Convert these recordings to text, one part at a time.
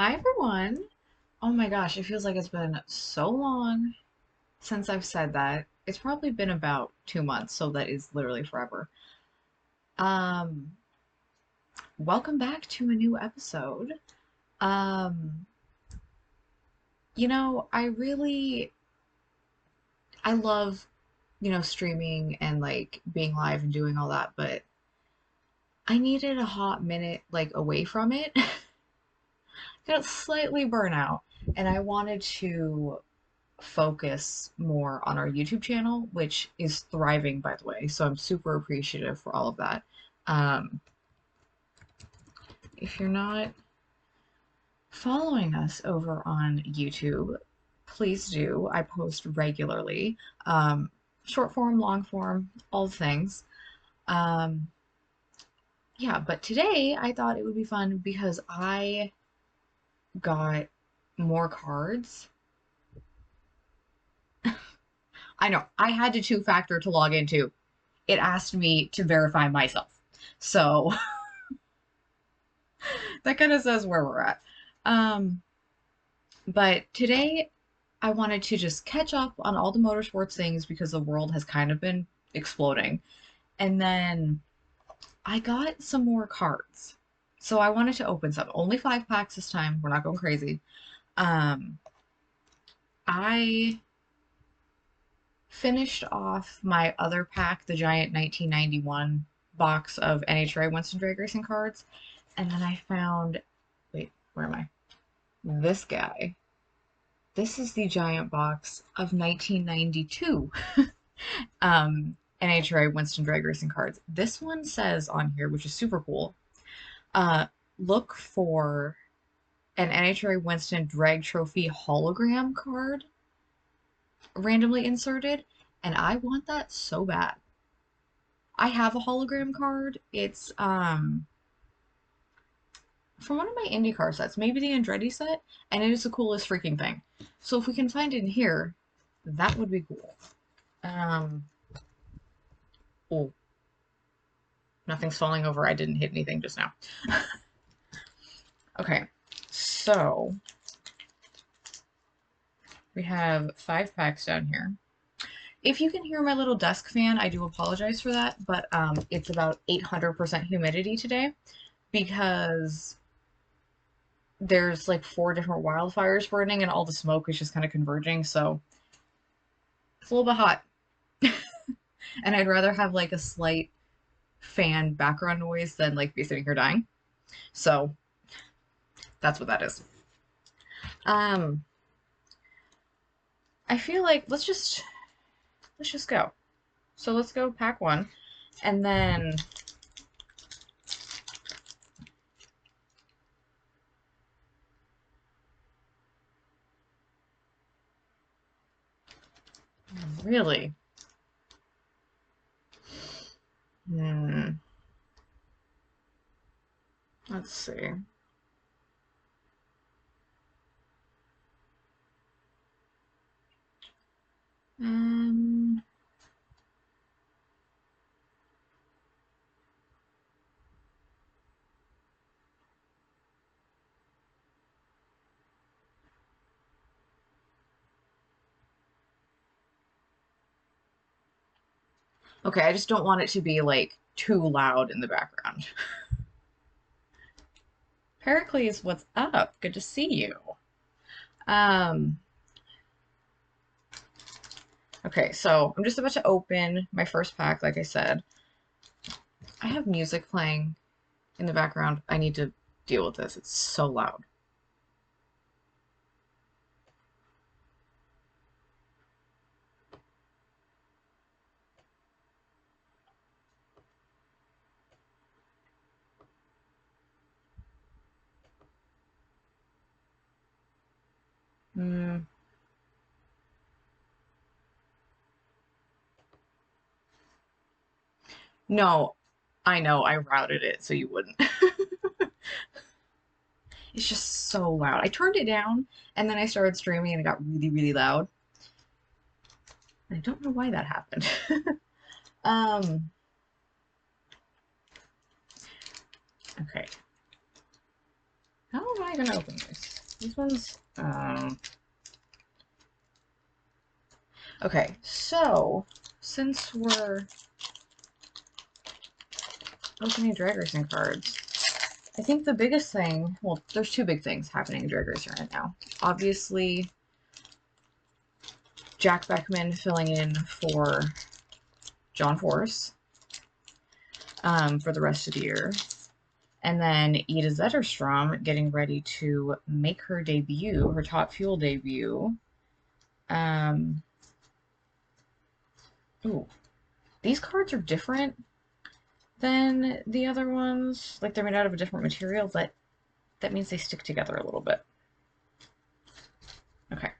Hi everyone. Oh my gosh, it feels like it's been so long since I've said that. It's probably been about 2 months, so that is literally forever. Um, Welcome back to a new episode. Um, I love, streaming and like being live and doing all that, but I needed a hot minute like away from it. Got slightly burnout, and I wanted to focus more on our YouTube channel, which is thriving, by the way. So I'm super appreciative for all of that. Um, if you're not following us over on YouTube, please do. I post regularly, um, short form, long form, all things. Um, yeah, but today I thought it would be fun because I got more cards. I know I had to two factor to log into. It asked me to verify myself. So that kind of says where we're at. Um, but today I wanted to just catch up on all the motorsports things because the world has kind of been exploding. And then I got some more cards. So I wanted to open some. Only 5 packs this time. We're not going crazy. Um, I finished off my other pack, the giant 1991 box of NHRA Winston Drag Racing cards. And then I found, wait, where am I? This guy. This is the giant box of 1992 NHRA Winston Drag Racing cards. This one says on here, which is super cool, uh, look for an NHRA Winston Drag Trophy hologram card randomly inserted, and I want that so bad. I have a hologram card. It's from one of my IndyCar sets, maybe the Andretti set, and it is the coolest freaking thing. So if we can find it in here, that would be cool. Um, oh, nothing's falling over. I didn't hit anything just now. Okay, so we have 5 packs down here. If you can hear my little desk fan, I do apologize for that, but it's about 800% humidity today because there's like 4 different wildfires burning and all the smoke is just kind of converging, so it's a little bit hot. And I'd rather have like a slight fan background noise than like be sitting here dying. So that's what that is. Um, I feel like let's just go. So let's go pack one, and then really, hmm, let's see. Um, okay, I just don't want it to be like too loud in the background. Pericles, what's up? Good to see you. Um, okay, so I'm just about to open my first pack, like I said. I have music playing in the background. I need to deal with this. It's so loud. Mm, no, I know I routed it so you wouldn't. It's just so loud. I turned it down and then I started streaming and it got really, really loud. I don't know why that happened. um, okay. How am I gonna open these? These ones, okay, so since we're opening drag racing cards, I think the biggest thing, well, there's two big things happening in drag racing right now. Obviously, Jack Beckman filling in for John Force for the rest of the year. And then Ida Zetterstrom getting ready to make her debut, her Top Fuel debut. Ooh, these cards are different than the other ones. Like, they're made out of a different material, but that means they stick together a little bit. Okay.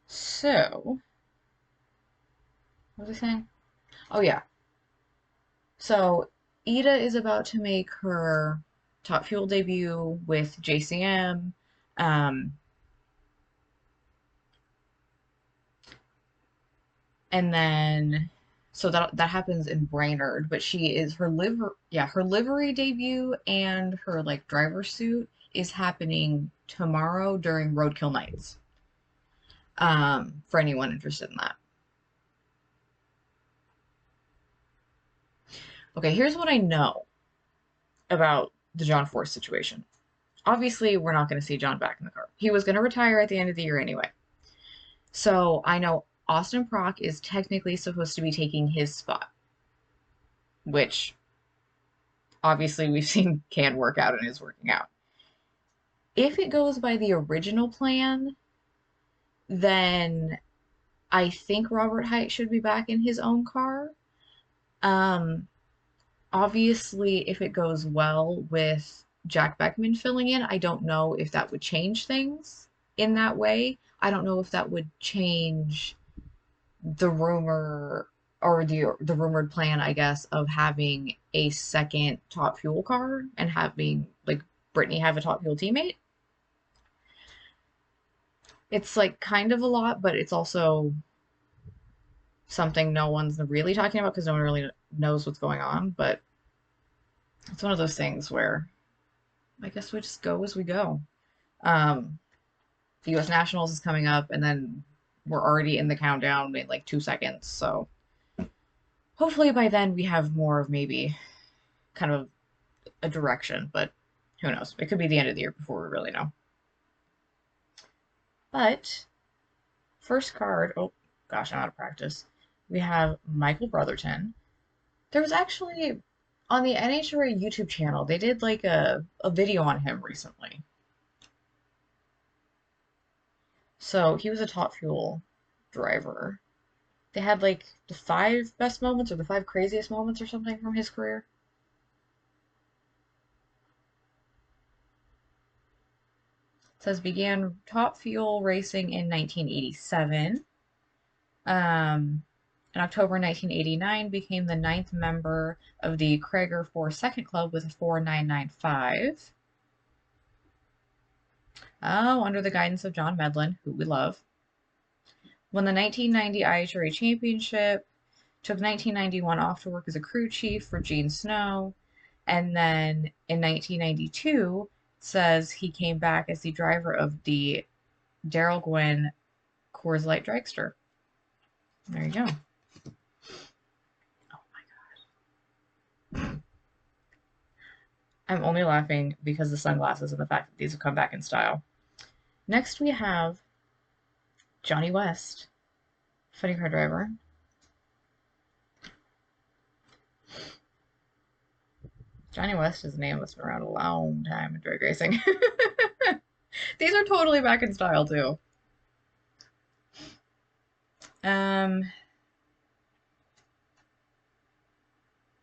So, what was I saying? Oh, yeah. So, Ida is about to make her Top Fuel debut with JCM. And then, so that happens in Brainerd, but she is her livery debut and her like driver suit is happening tomorrow during Roadkill Nights. For anyone interested in that. Okay, here's what I know about the John Force situation. Obviously, we're not going to see John back in the car. He was going to retire at the end of the year anyway. So I know Austin Prock is technically supposed to be taking his spot, which obviously we've seen can work out and is working out. If it goes by the original plan, then I think Robert Height should be back in his own car. Obviously, if it goes well with Jack Beckman filling in, I don't know if that would change things in that way. I don't know if that would change the rumor or the rumored plan, I guess, of having a second Top Fuel car and having like Brittany have a Top Fuel teammate. It's like kind of a lot, but it's also something no one's really talking about because no one really knows what's going on. But it's one of those things where I guess we just go as we go. The U.S. Nationals is coming up, and then we're already in the countdown in like 2 seconds. So hopefully by then we have more of maybe kind of a direction, but who knows? It could be the end of the year before we really know. But first card, oh gosh, I'm out of practice. We have Michael Brotherton. There was actually on the NHRA YouTube channel, they did like a video on him recently. So he was a Top Fuel driver. They had like the 5 best moments or the 5 craziest moments or something from his career. It says began Top Fuel racing in 1987. In October 1989, became the 9th member of the Krager 4 Second Club with a 4995. Oh, under the guidance of John Medlin, who we love. Won the 1990 IHRA Championship, took 1991 off to work as a crew chief for Gene Snow, and then in 1992, says he came back as the driver of the Daryl Gwynn Coors Light Dragster. There you go. Oh my god. I'm only laughing because the sunglasses and the fact that these have come back in style. Next we have Johnny West, funny car driver. Johnny West is a name that's been around a long time in drag racing. These are totally back in style too.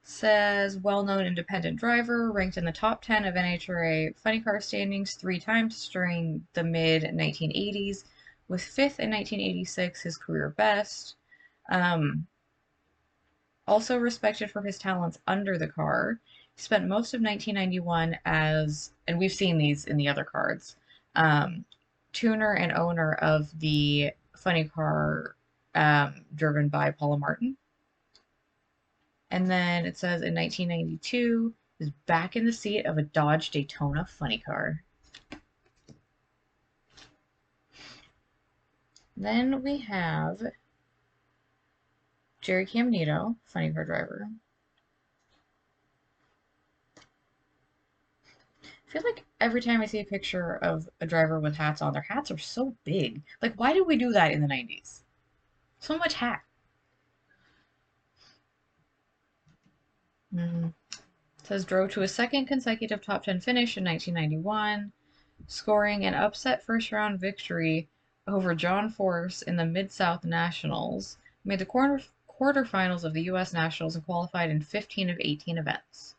Says well-known independent driver, ranked in the top 10 of NHRA funny car standings 3 times during the mid-1980s, with 5th in 1986, his career best. Also respected for his talents under the car. He spent most of 1991 as, and we've seen these in the other cards, tuner and owner of the funny car driven by Paula Martin. And then it says in 1992, is back in the seat of a Dodge Daytona funny car. Then we have Jerry Camnito, funny car driver. I feel like every time I see a picture of a driver with hats on, their hats are so big. Like, why did we do that in the 90s? So much hat. It says drove to a second consecutive top 10 finish in 1991, scoring an upset first round victory over John Force in the Mid-South Nationals, made the quarterfinals of the U.S. Nationals and qualified in 15 of 18 events.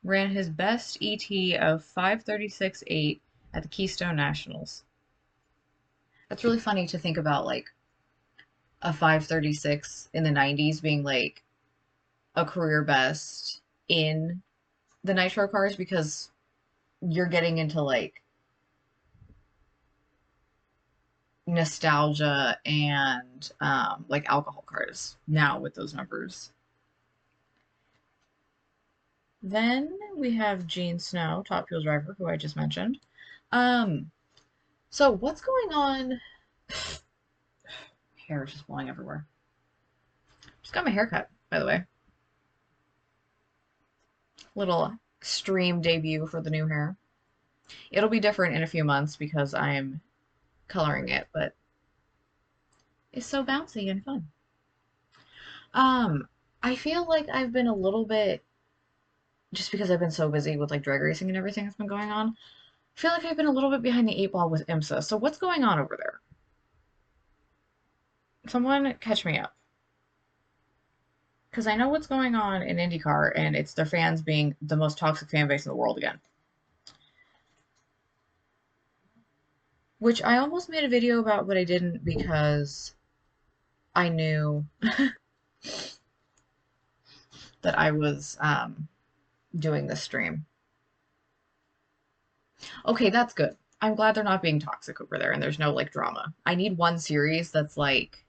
Ran his best ET of 5:36.8 at the Keystone Nationals. That's really funny to think about, like, a 5:36 in the 90s being, like, a career best in the nitro cars, because you're getting into, like, nostalgia and like alcohol cars now with those numbers. Then we have Gene Snow, Top Fuel driver, who I just mentioned. So what's going on? Hair is just blowing everywhere. Just got my hair cut, by the way. Little extreme debut for the new hair. It'll be different in a few months because I'm coloring it, but it's so bouncy and fun. I feel like I've been a little bit, just because I've been so busy with like drag racing and everything that's been going on, I feel like I've been a little bit behind the eight ball with IMSA. So what's going on over there? Someone catch me up. Because I know what's going on in IndyCar, and it's their fans being the most toxic fan base in the world again. Which I almost made a video about, but I didn't because I knew that I was doing this stream. Okay, that's good. I'm glad they're not being toxic over there and there's no like drama. I need one series that's like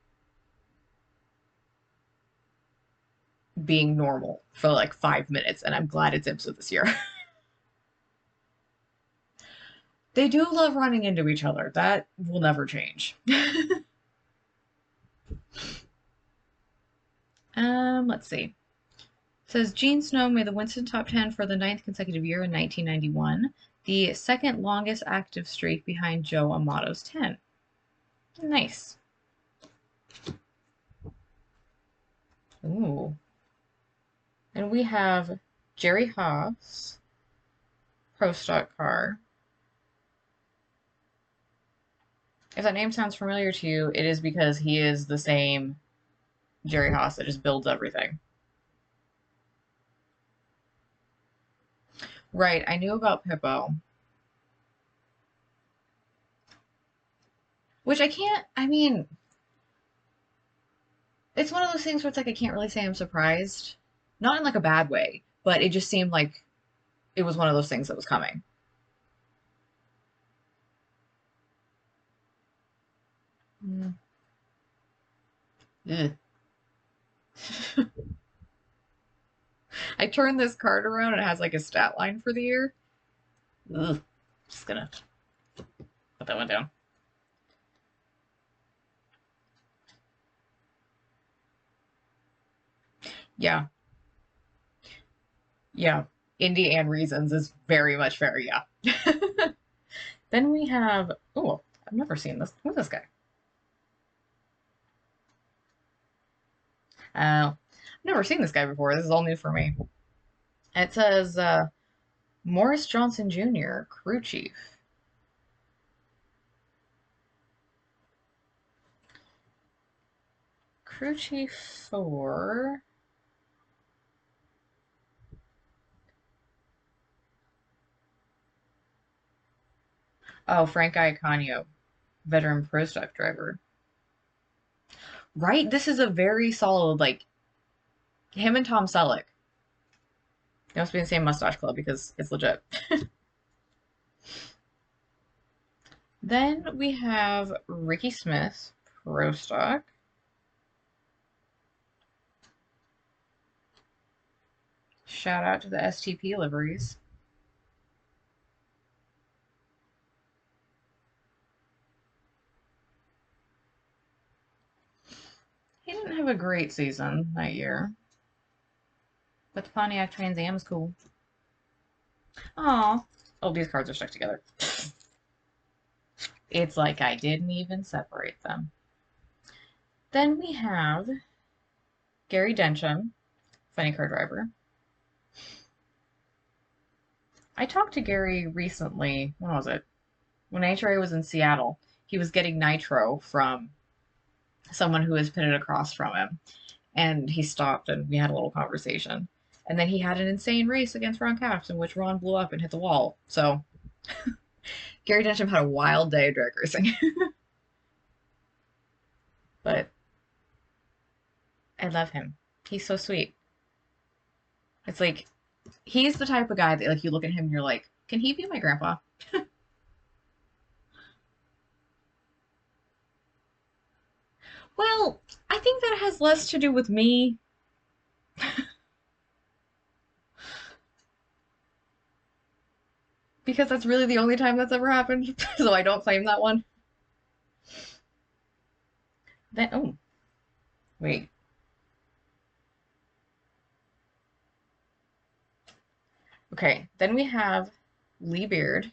being normal for like 5 minutes, and I'm glad it's IMSA this year. They do love running into each other. That will never change. Let's see. It says Gene Snow made the Winston top 10 for the 9th consecutive year in 1991, the second longest active streak behind Joe Amato's 10. Nice. Ooh. And we have Jerry Haas, Pro Stock car. If that name sounds familiar to you, it is because he is the same Jerry Haas that just builds everything. Right, I knew about Pippo. Which I mean, it's one of those things where it's like I can't really say I'm surprised. Not in like a bad way, but it just seemed like it was one of those things that was coming. I turned this card around and it has like a stat line for the year. Ugh. Just gonna put that one down. Yeah. Yeah. Indie and Reasons is very much fair, yeah. Then we have, oh, I've never seen this. Who's this guy? I've never seen this guy before. This is all new for me. It says Morris Johnson Jr., crew chief. Crew chief for... Oh, Frank Iaconio, veteran pro stock driver. Right? This is a very solid, like, him and Tom Selleck. They must be in the same mustache club because it's legit. Then we have Ricky Smith, pro stock. Shout out to the STP liveries. He didn't have a great season that year, but the Pontiac Trans Am is cool. Aw. Oh, these cards are stuck together. It's like I didn't even separate them. Then we have Gary Densham, funny car driver. I talked to Gary recently. When was it? When NHRA was in Seattle. He was getting nitro from someone who was pitted across from him. And he stopped and we had a little conversation. And then he had an insane race against Ron Capps in which Ron blew up and hit the wall. So Gary Densham had a wild day of drag racing. But I love him. He's so sweet. It's like he's the type of guy that like you look at him and you're like, can he be my grandpa? Well, I think that has less to do with me. Because that's really the only time that's ever happened. So I don't claim that one. Then oh, wait. Okay, then we have Lee Beard,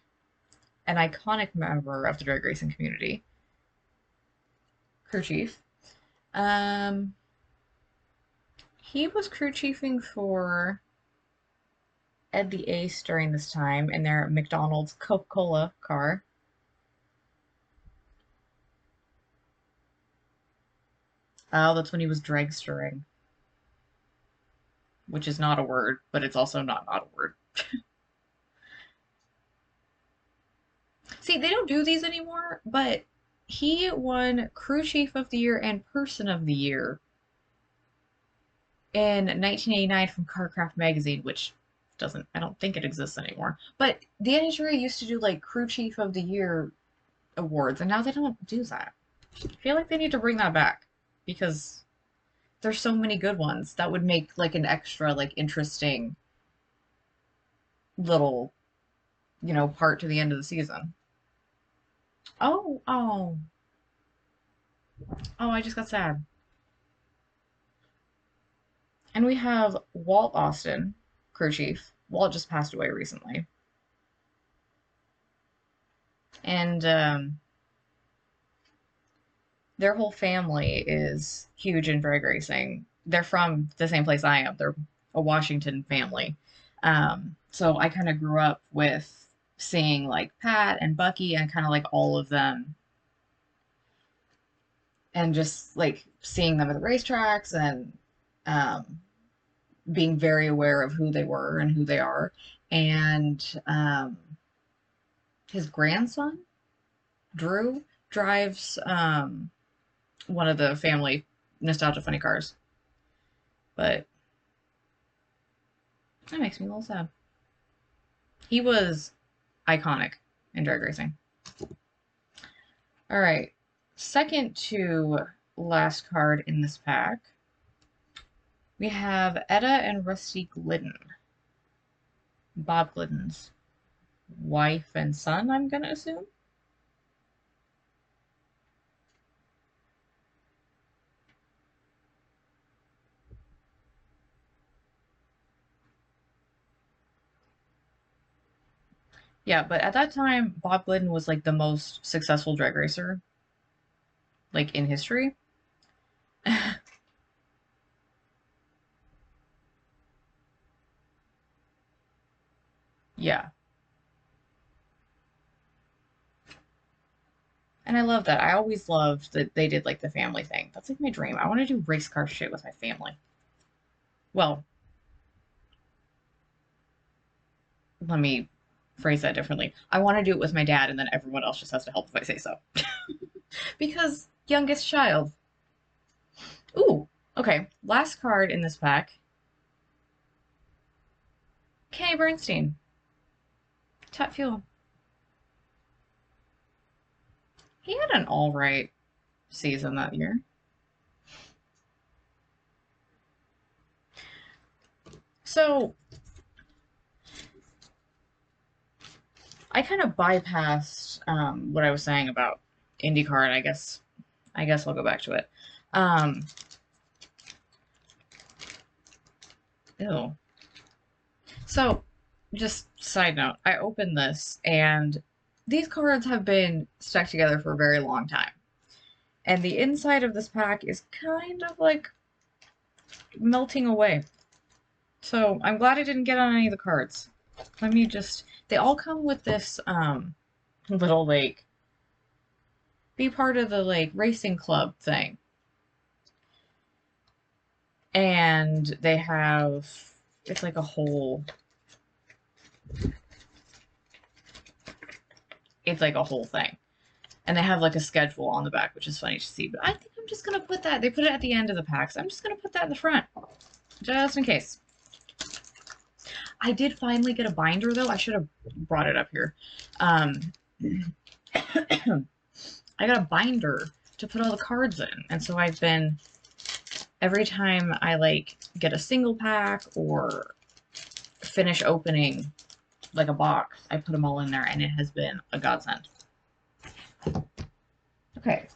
an iconic member of the drag racing community. Crew chief. Um, he was crew chiefing for Ed the Ace during this time in their McDonald's Coca-Cola car. Oh, that's when he was dragstering, which is not a word, but it's also not a word. See, they don't do these anymore, but he won Crew Chief of the Year and Person of the Year in 1989 from Carcraft Magazine, which I don't think it exists anymore. But the NHRA used to do like Crew Chief of the Year awards, and now they don't do that. I feel like they need to bring that back because there's so many good ones that would make like an extra like interesting little, part to the end of the season. Oh, oh, oh, I just got sad. And we have Walt Austin, crew chief. Walt just passed away recently. And their whole family is huge in drag racing. They're from the same place I am. They're a Washington family. So I kind of grew up with seeing like Pat and Bucky and kind of like all of them and just like seeing them at the racetracks and um, being very aware of who they were and who they are. And his grandson, Drew, drives one of the family nostalgia funny cars. But that makes me a little sad. He was iconic in drag racing. All right. Second to last card in this pack, we have Etta and Rusty Glidden. Bob Glidden's wife and son, I'm going to assume. Yeah, but at that time, Bob Glidden was like the most successful drag racer, like in history. Yeah. And I love that. I always loved that they did like the family thing. That's like my dream. I want to do race car shit with my family. Well, let me phrase that differently. I want to do it with my dad, and then everyone else just has to help if I say so. Because youngest child. Ooh, okay. Last card in this pack. Kenny Bernstein. Tut Fuel. He had an all right season that year. So I kind of bypassed what I was saying about IndyCar, and I guess I'll go back to it. Ew. So, just side note, I opened this, and these cards have been stuck together for a very long time. And the inside of this pack is kind of like melting away. So, I'm glad I didn't get on any of the cards. Let me just... They all come with this little, like, be part of the, like, racing club thing. And they have... It's like a whole... It's like a whole thing. And they have like a schedule on the back, which is funny to see. But I think I'm just going to put that. They put it at the end of the pack, so I'm just going to put that in the front. Just in case. I did finally get a binder, though. I should have brought it up here. I got a binder to put all the cards in. And so I've been... Every time I, like, get a single pack or finish opening... like a box, I put them all in there, and it has been a godsend. Okay.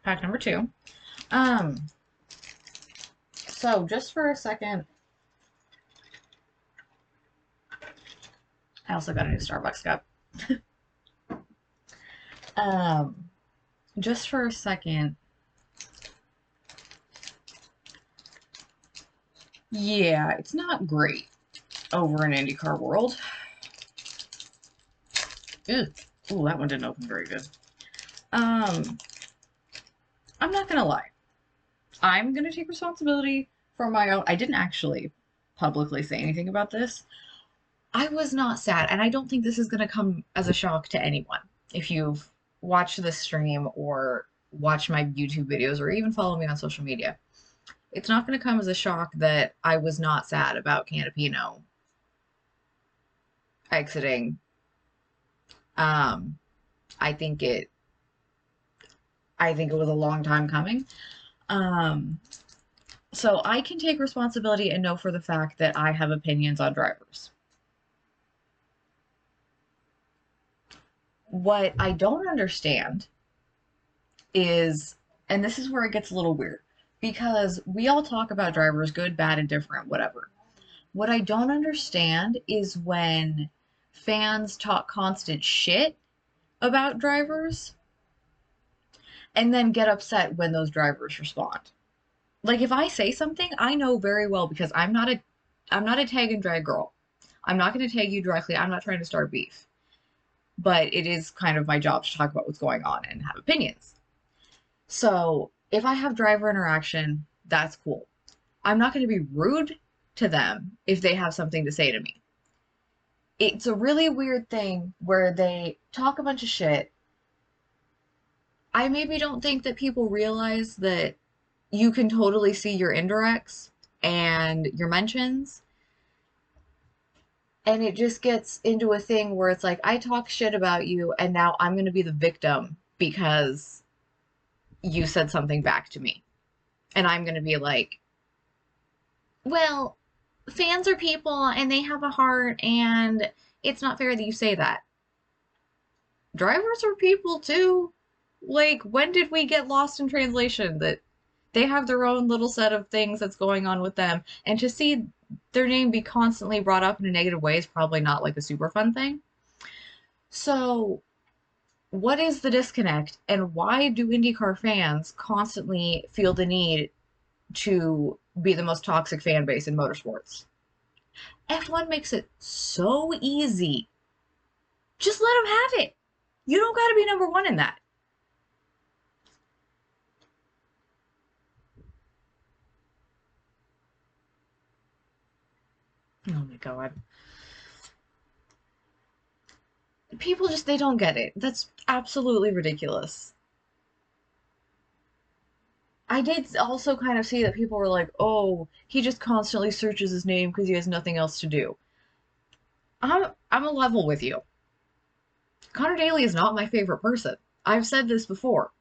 Pack number 2. So just for a second, I also got a new Starbucks cup. Just for a second, yeah, it's not great over in IndyCar world. Ew. Ooh, that one didn't open very good. I'm not gonna lie. I'm gonna take responsibility for my own... I didn't actually publicly say anything about this. I was not sad, and I don't think this is gonna come as a shock to anyone. If you've watched this stream or watched my YouTube videos or even follow me on social media, it's not gonna come as a shock that I was not sad about Canapino exiting. I think it was a long time coming. So I can take responsibility and know for the fact that I have opinions on drivers. What I don't understand is, and this is where it gets a little weird, because we all talk about drivers, good, bad, indifferent, whatever. What I don't understand is when fans talk constant shit about drivers and then get upset when those drivers respond. Like, if I say something, I know very well, because I'm not a tag and drag girl. I'm not going to tag you directly. I'm not trying to start beef. But it is kind of my job to talk about what's going on and have opinions. So if I have driver interaction, that's cool. I'm not going to be rude to them if they have something to say to me. It's a really weird thing where they talk a bunch of shit. I maybe don't think that people realize that you can totally see your indirects and your mentions. And it just gets into a thing where it's like, I talk shit about you, and now I'm going to be the victim because you said something back to me. And I'm going to be like, well, fans are people and they have a heart, and it's not fair that you say that. Drivers are people too. Like, when did we get lost in translation that they have their own little set of things that's going on with them, and to see their name be constantly brought up in a negative way is probably not like a super fun thing. So what is the disconnect, and why do IndyCar fans constantly feel the need to be the most toxic fan base in motorsports? F1 makes it so easy. Just let them have it. You don't got to be number one in that. Oh my god. People just, they don't get it. That's absolutely ridiculous. I did also kind of see that people were like, oh, he just constantly searches his name because he has nothing else to do. I'm a level with you. Connor Daly is not my favorite person. I've said this before.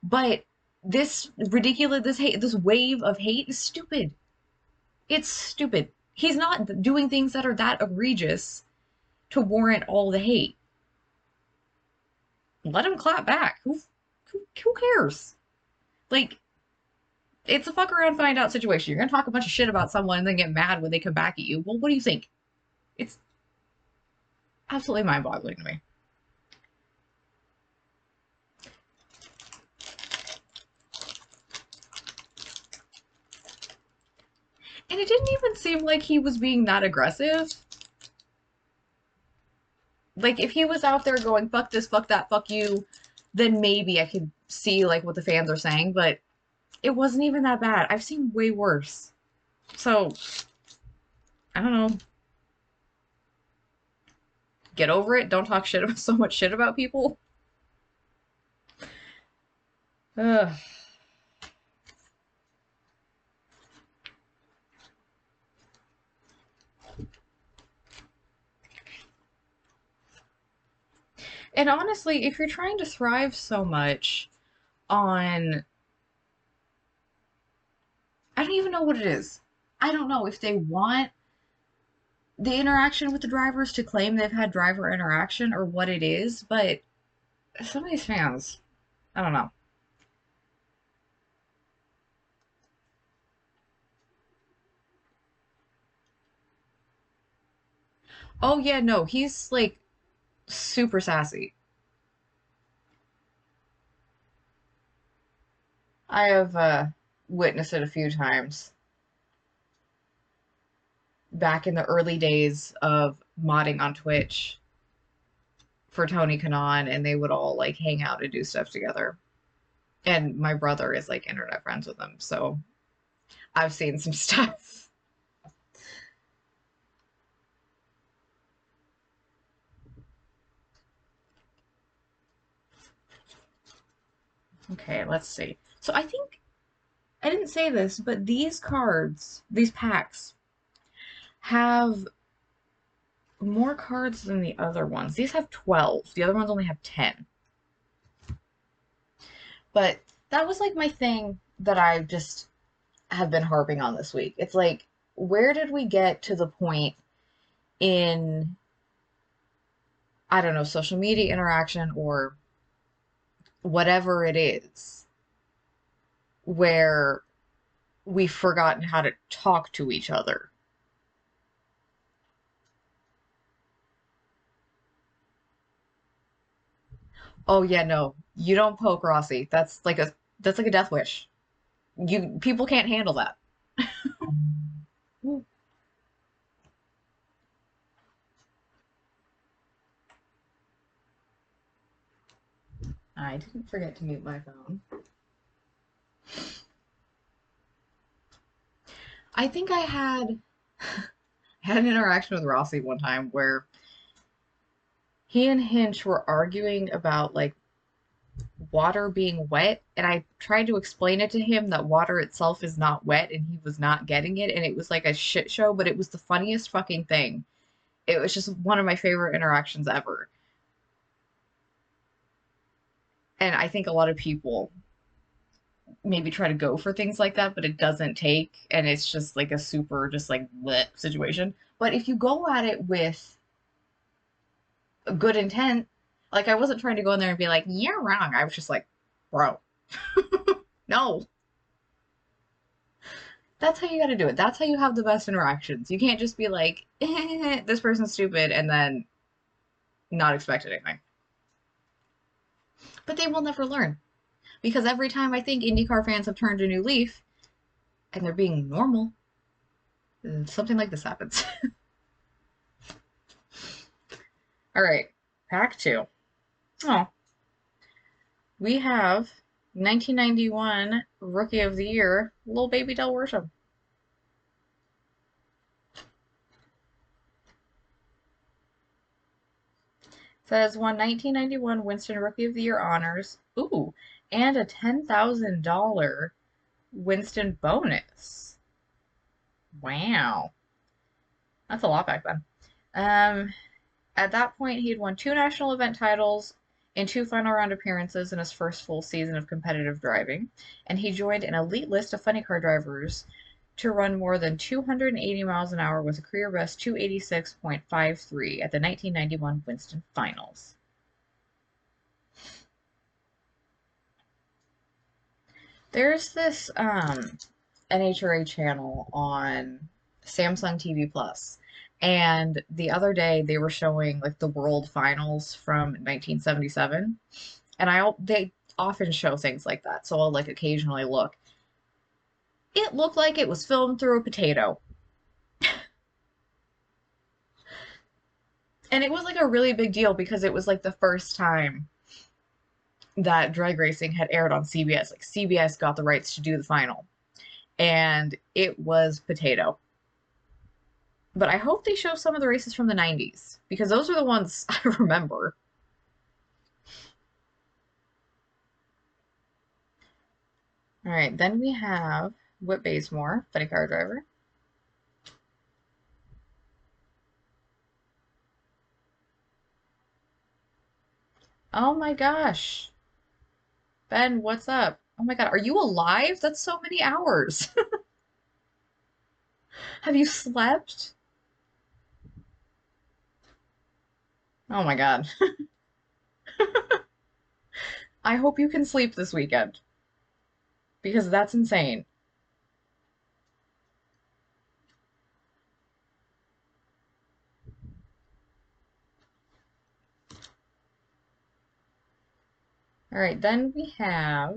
But this ridiculous, this wave of hate is stupid. It's stupid. He's not doing things that are that egregious to warrant all the hate. Let him clap back. Who cares? Like, it's a fuck around, find out situation. You're gonna talk a bunch of shit about someone and then get mad when they come back at you. Well, what do you think? It's absolutely mind-boggling to me. And it didn't even seem like he was being that aggressive. Like, if he was out there going, fuck this, fuck that, fuck you, then maybe I could see, like, what the fans are saying, but it wasn't even that bad. I've seen way worse. So, I don't know. Get over it. Don't talk shit about so much shit about people. Ugh. And honestly, if you're trying to thrive so much on, I don't even know what it is. I don't know if they want the interaction with the drivers to claim they've had driver interaction or what it is, but some of these fans, I don't know. Oh yeah, no, he's like super sassy. I have witnessed it a few times back in the early days of modding on Twitch for Tony Kanon, and they would all like hang out and do stuff together. And my brother is like internet friends with them, so I've seen some stuff. Okay, let's see. So I think I didn't say this, but these cards, these packs, have more cards than the other ones. These have 12. The other ones only have 10. But that was like my thing that I just have been harping on this week. It's like, where did we get to the point in, I don't know, social media interaction or whatever it is, where we've forgotten how to talk to each other? Oh yeah, no, you don't poke Rossi. That's like a death wish. People can't handle that. I didn't forget to mute my phone. I think I had an interaction with Rossi one time where he and Hinch were arguing about like water being wet, and I tried to explain it to him that water itself is not wet, and he was not getting it, and it was like a shit show, but it was the funniest fucking thing. It was just one of my favorite interactions ever. And I think a lot of people maybe try to go for things like that, but it doesn't take, and it's just like a super just like bleh situation. But if you go at it with a good intent, like I wasn't trying to go in there and be like, you're wrong. I was just like, bro, no. That's how you got to do it. That's how you have the best interactions. You can't just be like, this person's stupid, and then not expect anything. But they will never learn. Because every time I think IndyCar fans have turned a new leaf and they're being normal, something like this happens. All right, pack two. Oh, we have 1991 Rookie of the Year, little baby Del Worsham. Says won 1991 Winston Rookie of the Year honors. Ooh, and a $10,000 Winston bonus. Wow. That's a lot back then. At that point, he had won 2 national event titles and 2 final round appearances in his first full season of competitive driving, and he joined an elite list of funny car drivers to run more than 280 miles an hour with a career best 286.53 at the 1991 Winston Finals. There's this NHRA channel on Samsung TV Plus, and the other day they were showing like the World Finals from 1977, and they often show things like that, so I'll like occasionally look. It looked like it was filmed through a potato. And it was like a really big deal because it was like the first time that drag racing had aired on CBS. Like CBS got the rights to do the final. And it was potato. But I hope they show some of the races from the 90s because those are the ones I remember. All right, then we have Whit Bazemore, funny car driver. Oh my gosh. Ben, what's up? Oh my God, are you alive? That's so many hours. Have you slept? Oh my God. I hope you can sleep this weekend because that's insane. All right, then we have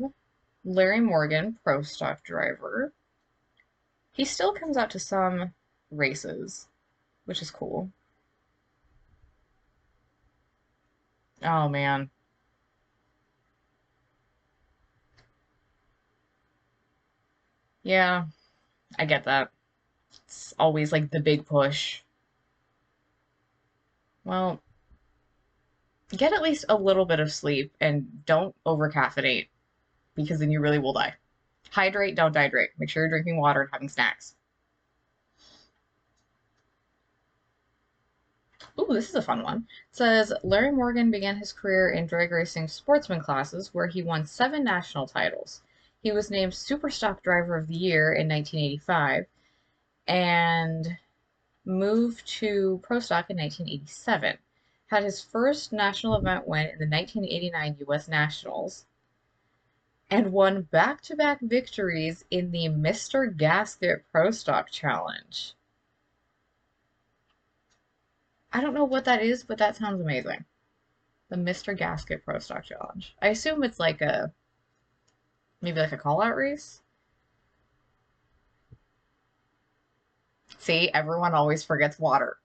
Larry Morgan, pro stock driver. He still comes out to some races, which is cool. Oh man. Yeah, I get that. It's always like the big push. Well, get at least a little bit of sleep and don't over caffeinate because then you really will die. Hydrate, don't dehydrate. Make sure you're drinking water and having snacks. Ooh, this is a fun one. It says Larry Morgan began his career in drag racing sportsman classes where he won 7 national titles. He was named Super Stock Driver of the Year in 1985 and moved to Pro Stock in 1987. Had his first national event win in the 1989 U.S. Nationals and won back-to-back victories in the Mr. Gasket Pro Stock Challenge. I don't know what that is, but that sounds amazing. The Mr. Gasket Pro Stock Challenge. I assume it's like maybe like a call-out race? See, everyone always forgets water.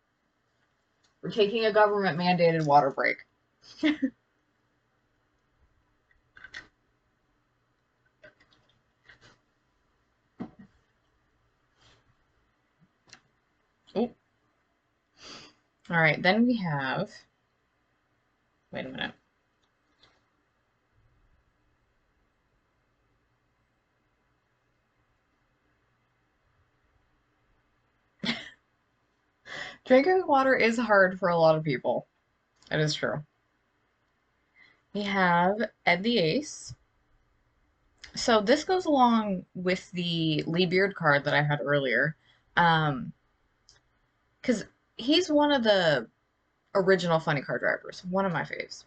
We're taking a government-mandated water break. Oh. All right, then we have... Wait a minute. Drinking water is hard for a lot of people. It is true. We have Ed the Ace. So this goes along with the Lee Beard card that I had earlier. Because he's one of the original funny car drivers, one of my faves.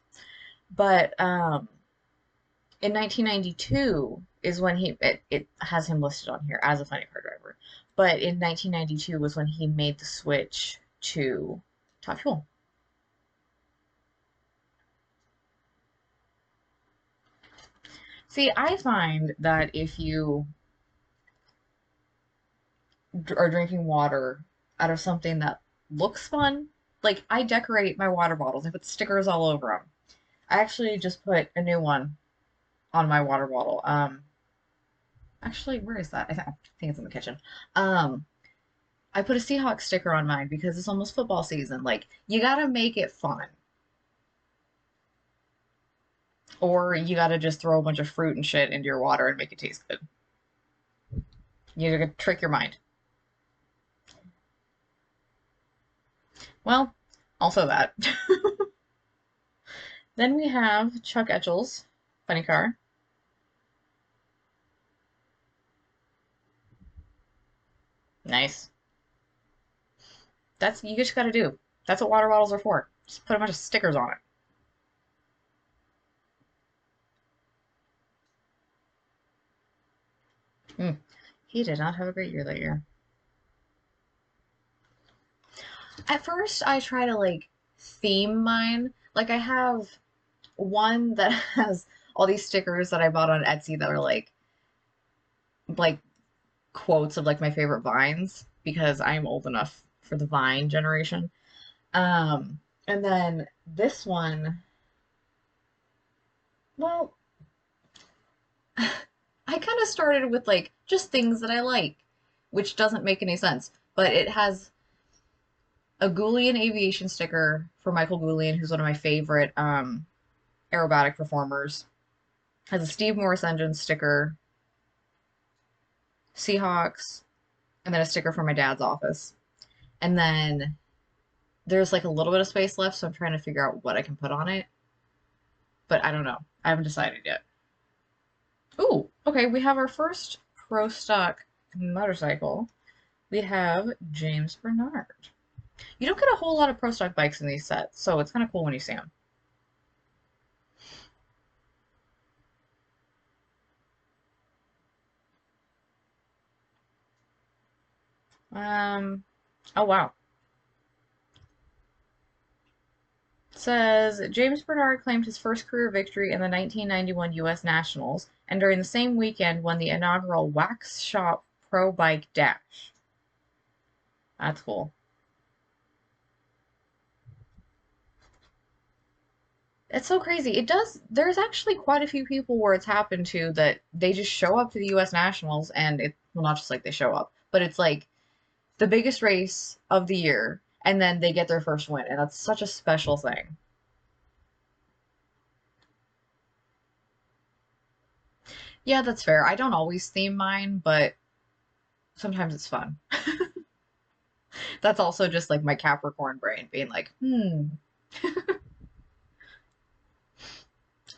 But in 1992 is when it has him listed on here as a funny car driver. But in 1992 was when he made the switch to Top Fuel. See, I find that if you are drinking water out of something that looks fun, like I decorate my water bottles, I put stickers all over them. I actually just put a new one on my water bottle. Actually, where is that? I think it's in the kitchen. Um, I put a Seahawks sticker on mine because it's almost football season. Like, you gotta make it fun. Or you gotta just throw a bunch of fruit and shit into your water and make it taste good. You gotta trick your mind. Well, also that. Then we have Chuck Etchells, funny car. Nice. That's you just gotta do. That's what water bottles are for. Just put a bunch of stickers on it. Hmm. He did not have a great year that year. At first, I try to like theme mine. Like I have one that has all these stickers that I bought on Etsy that are like quotes of like my favorite vines because I'm old enough for the Vine generation. And then this one, well, I kind of started with like just things that I like, which doesn't make any sense. But it has a Goulian aviation sticker for Michael Goulian, who's one of my favorite aerobatic performers. Has a Steve Morris engine sticker, Seahawks, and then a sticker from my dad's office. And then there's like a little bit of space left, so I'm trying to figure out what I can put on it. But I don't know. I haven't decided yet. Ooh, okay, we have our first pro stock motorcycle. We have James Bernard. You don't get a whole lot of pro stock bikes in these sets, so it's kind of cool when you see them. Oh wow. It says James Bernard claimed his first career victory in the 1991 U.S. Nationals, and during the same weekend won the inaugural Wax Shop Pro Bike Dash. That's cool. It's so crazy. It does. There's actually quite a few people where it's happened to that they just show up to the U.S. Nationals and it, well, not just like they show up, but it's like the biggest race of the year and then they get their first win. And that's such a special thing. Yeah, that's fair. I don't always theme mine, but sometimes it's fun. That's also just like my Capricorn brain being like, I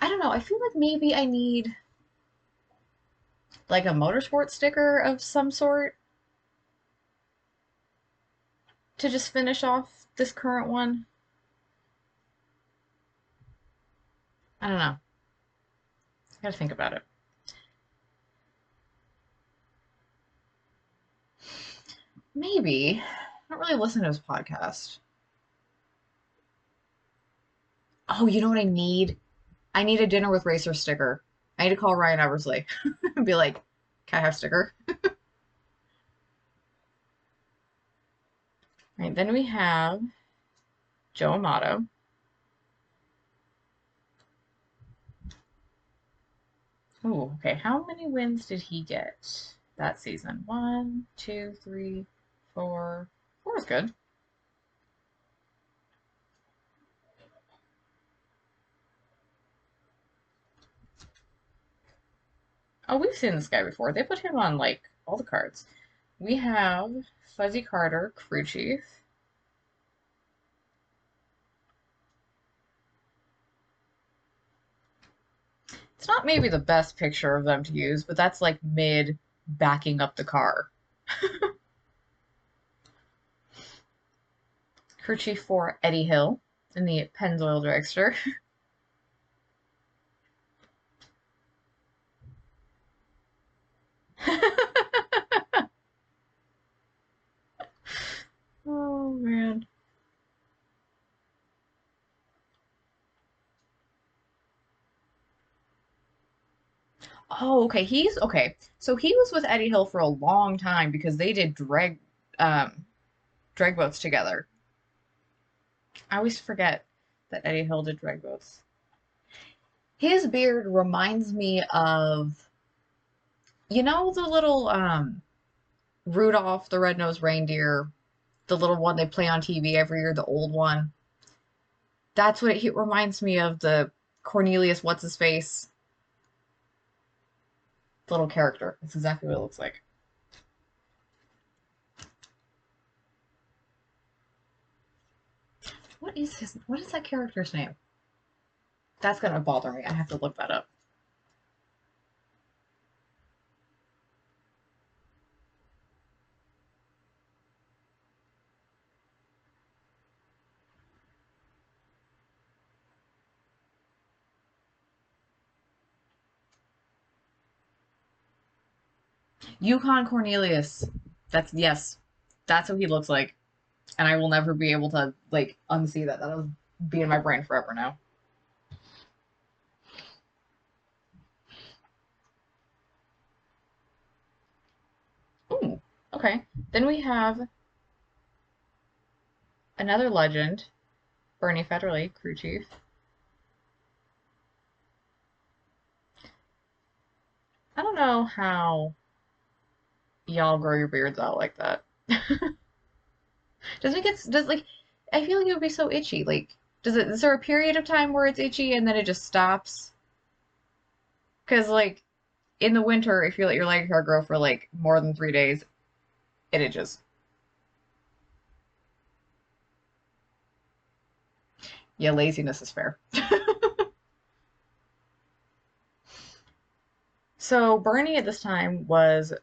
don't know. I feel like maybe I need like a motorsport sticker of some sort to just finish off this current one. I don't know. I gotta think about it. Maybe. I don't really listen to his podcast. Oh, you know what I need? I need a dinner with racer sticker. I need to call Ryan Eversley and be like, can I have a sticker? Right, then we have Joe Amato. Oh, okay. How many wins did he get that season? One, two, three, four. Four is good. Oh, we've seen this guy before. They put him on like all the cards. We have Fuzzy Carter, crew chief. It's not maybe the best picture of them to use, but that's like mid backing up the car. Crew chief for Eddie Hill in the Pennzoil Dragster. Oh man. Oh, okay. He's okay. So he was with Eddie Hill for a long time because they did um drag boats together. I always forget that Eddie Hill did drag boats. His beard reminds me of, you know, the little Rudolph the Red-Nosed Reindeer, the little one they play on TV every year, the old one. That's what it reminds me of, the Cornelius what's his face little character. That's exactly what it looks like. What is that character's name? That's gonna bother me. I have to look that up. Yukon Cornelius. That's, yes, that's what he looks like. And I will never be able to, like, unsee that. That'll be in my brain forever now. Ooh, okay. Then we have another legend, Bernie Federley, crew chief. I don't know how y'all grow your beards out like that. Doesn't it get, does, like, I feel like it would be so itchy. Like, is there a period of time where it's itchy and then it just stops? Because, like, in the winter, if you let your leg hair grow for, like, more than 3 days, it itches. Yeah, laziness is fair. So Bernie at this time was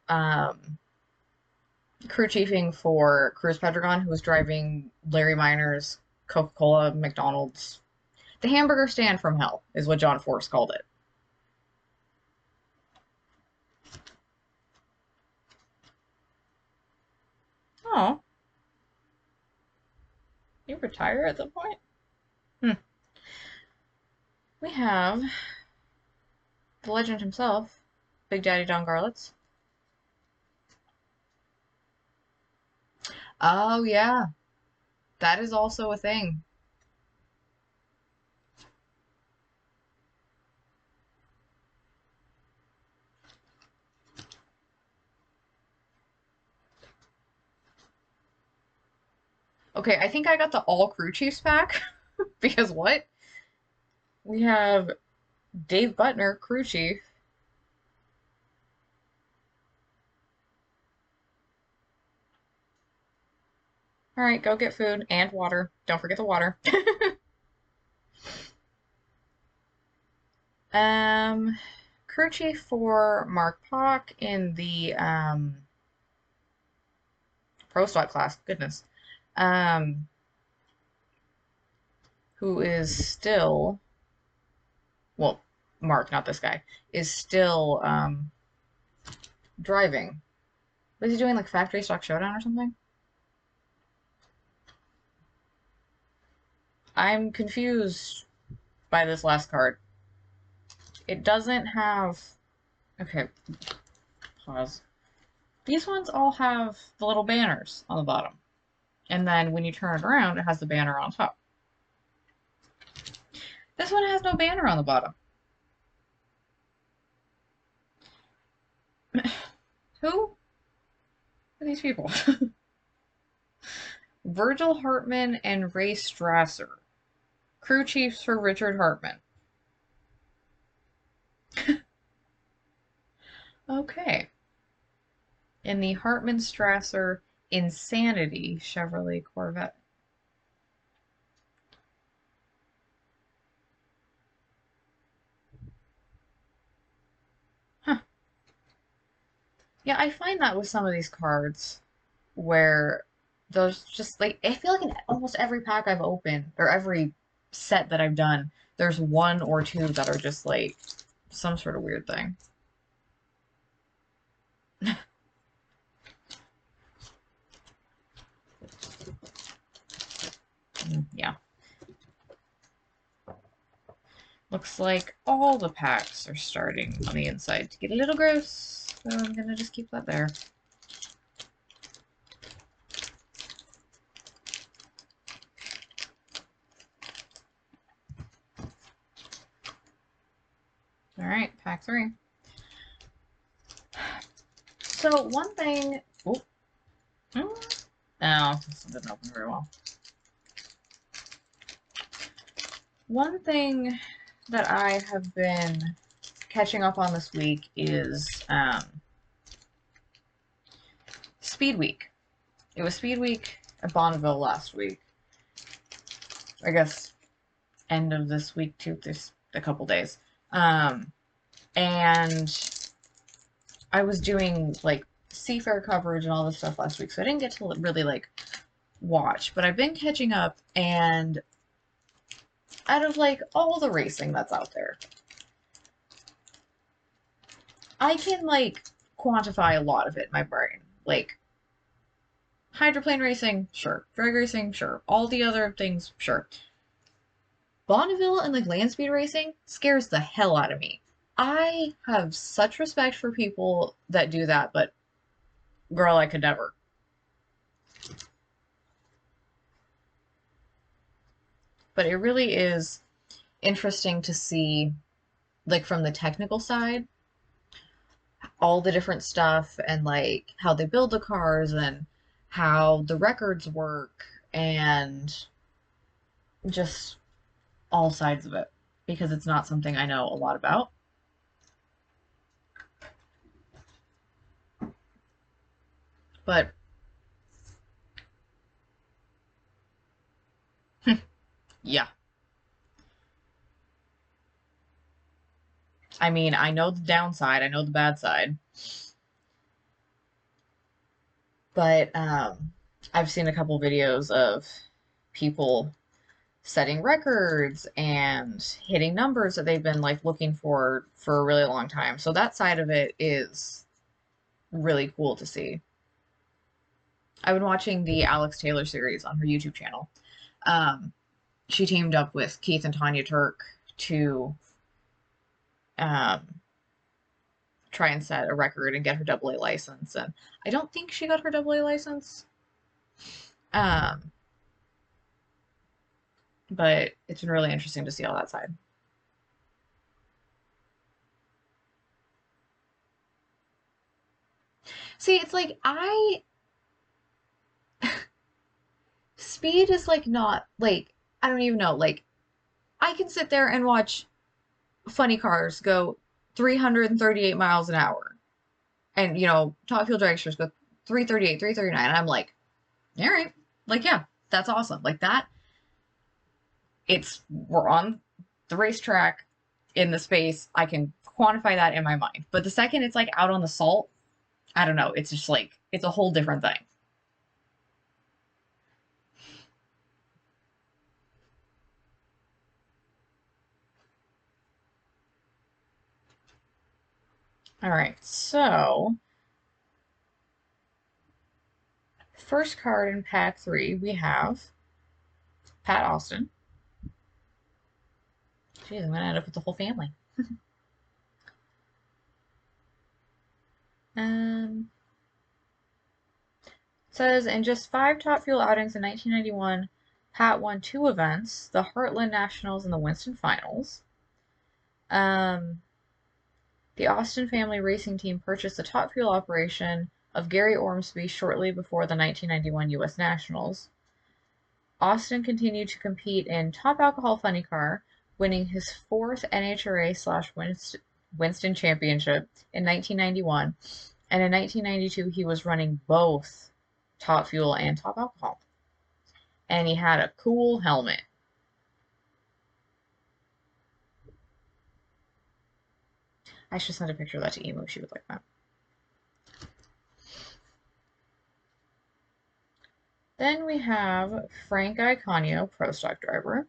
crew chiefing for Cruz Pedregon, who was driving Larry Minor's Coca-Cola, McDonald's. The hamburger stand from hell is what John Force called it. Oh, you retire at that point? Hmm. We have the legend himself, Big Daddy Don Garlitz. Oh, yeah. That is also a thing. Okay, I think I got the all crew chiefs pack because what? We have Dave Butner, crew chief. All right, go get food and water. Don't forget the water. um, Crew chief for Mark Pock in the pro stock class. Goodness. Um, who is still, well, Mark, not this guy, is still driving. Was he doing like Factory Stock Showdown or something? I'm confused by this last card. It doesn't have. Okay, pause. These ones all have the little banners on the bottom. And then when you turn it around, it has the banner on top. This one has no banner on the bottom. Who are these people? Virgil Hartman and Ray Strasser. Crew chiefs for Richard Hartman. Okay. In the Hartman Strasser Insanity Chevrolet Corvette. Huh. Yeah, I find that with some of these cards where those just like, I feel like in almost every pack I've opened or every set that I've done, there's one or two that are just like some sort of weird thing. Yeah. Looks like all the packs are starting on the inside to get a little gross, so I'm gonna just keep that there. All right, pack 3. So one thing, oh, no, this didn't open very well. One thing that I have been catching up on this week is Speed Week. It was Speed Week at Bonneville last week. I guess end of this week too. There's a couple days. And I was doing like Seafair coverage and all this stuff last week, so I didn't get to really like watch. But I've been catching up, and out of like all the racing that's out there, I can like quantify a lot of it in my brain. Like, hydroplane racing, sure. Drag racing, sure. All the other things, sure. Bonneville and like land speed racing scares the hell out of me. I have such respect for people that do that, but girl, I could never. But it really is interesting to see, like, from the technical side, all the different stuff and like how they build the cars and how the records work and just all sides of it because it's not something I know a lot about. But yeah, I mean, I know the downside, I know the bad side, but I've seen a couple videos of people setting records and hitting numbers that they've been like looking for a really long time. So that side of it is really cool to see. I've been watching the Alex Taylor series on her YouTube channel. Um, she teamed up with Keith and Tanya Turk to um, try and set a record and get her AA license. And I don't think she got her AA license. Um, but it's been really interesting to see all that side. See, it's like speed is like not like I don't even know. Like I can sit there and watch funny cars go 338 miles an hour. And top fuel dragsters go 338, 339. And I'm like, all right, like yeah, that's awesome. Like that, we're on the racetrack in the space. I can quantify that in my mind. But the second it's like out on the salt, I don't know. It's just like it's a whole different thing. All right, so first card in pack 3, we have Pat Austin. Jeez, I'm gonna end up with the whole family. Says in just 5 top fuel outings in 1991, Pat won 2 events: the Heartland Nationals and the Winston Finals. The Austin family racing team purchased the top fuel operation of Gary Ormsby shortly before the 1991 U.S. Nationals. Austin continued to compete in Top Alcohol Funny Car, winning his 4th NHRA/Winston Championship in 1991, and in 1992 he was running both Top Fuel and Top Alcohol. And he had a cool helmet. I should send a picture of that to Emu. She would like that. Then we have Frank Iconio, Pro Stock driver.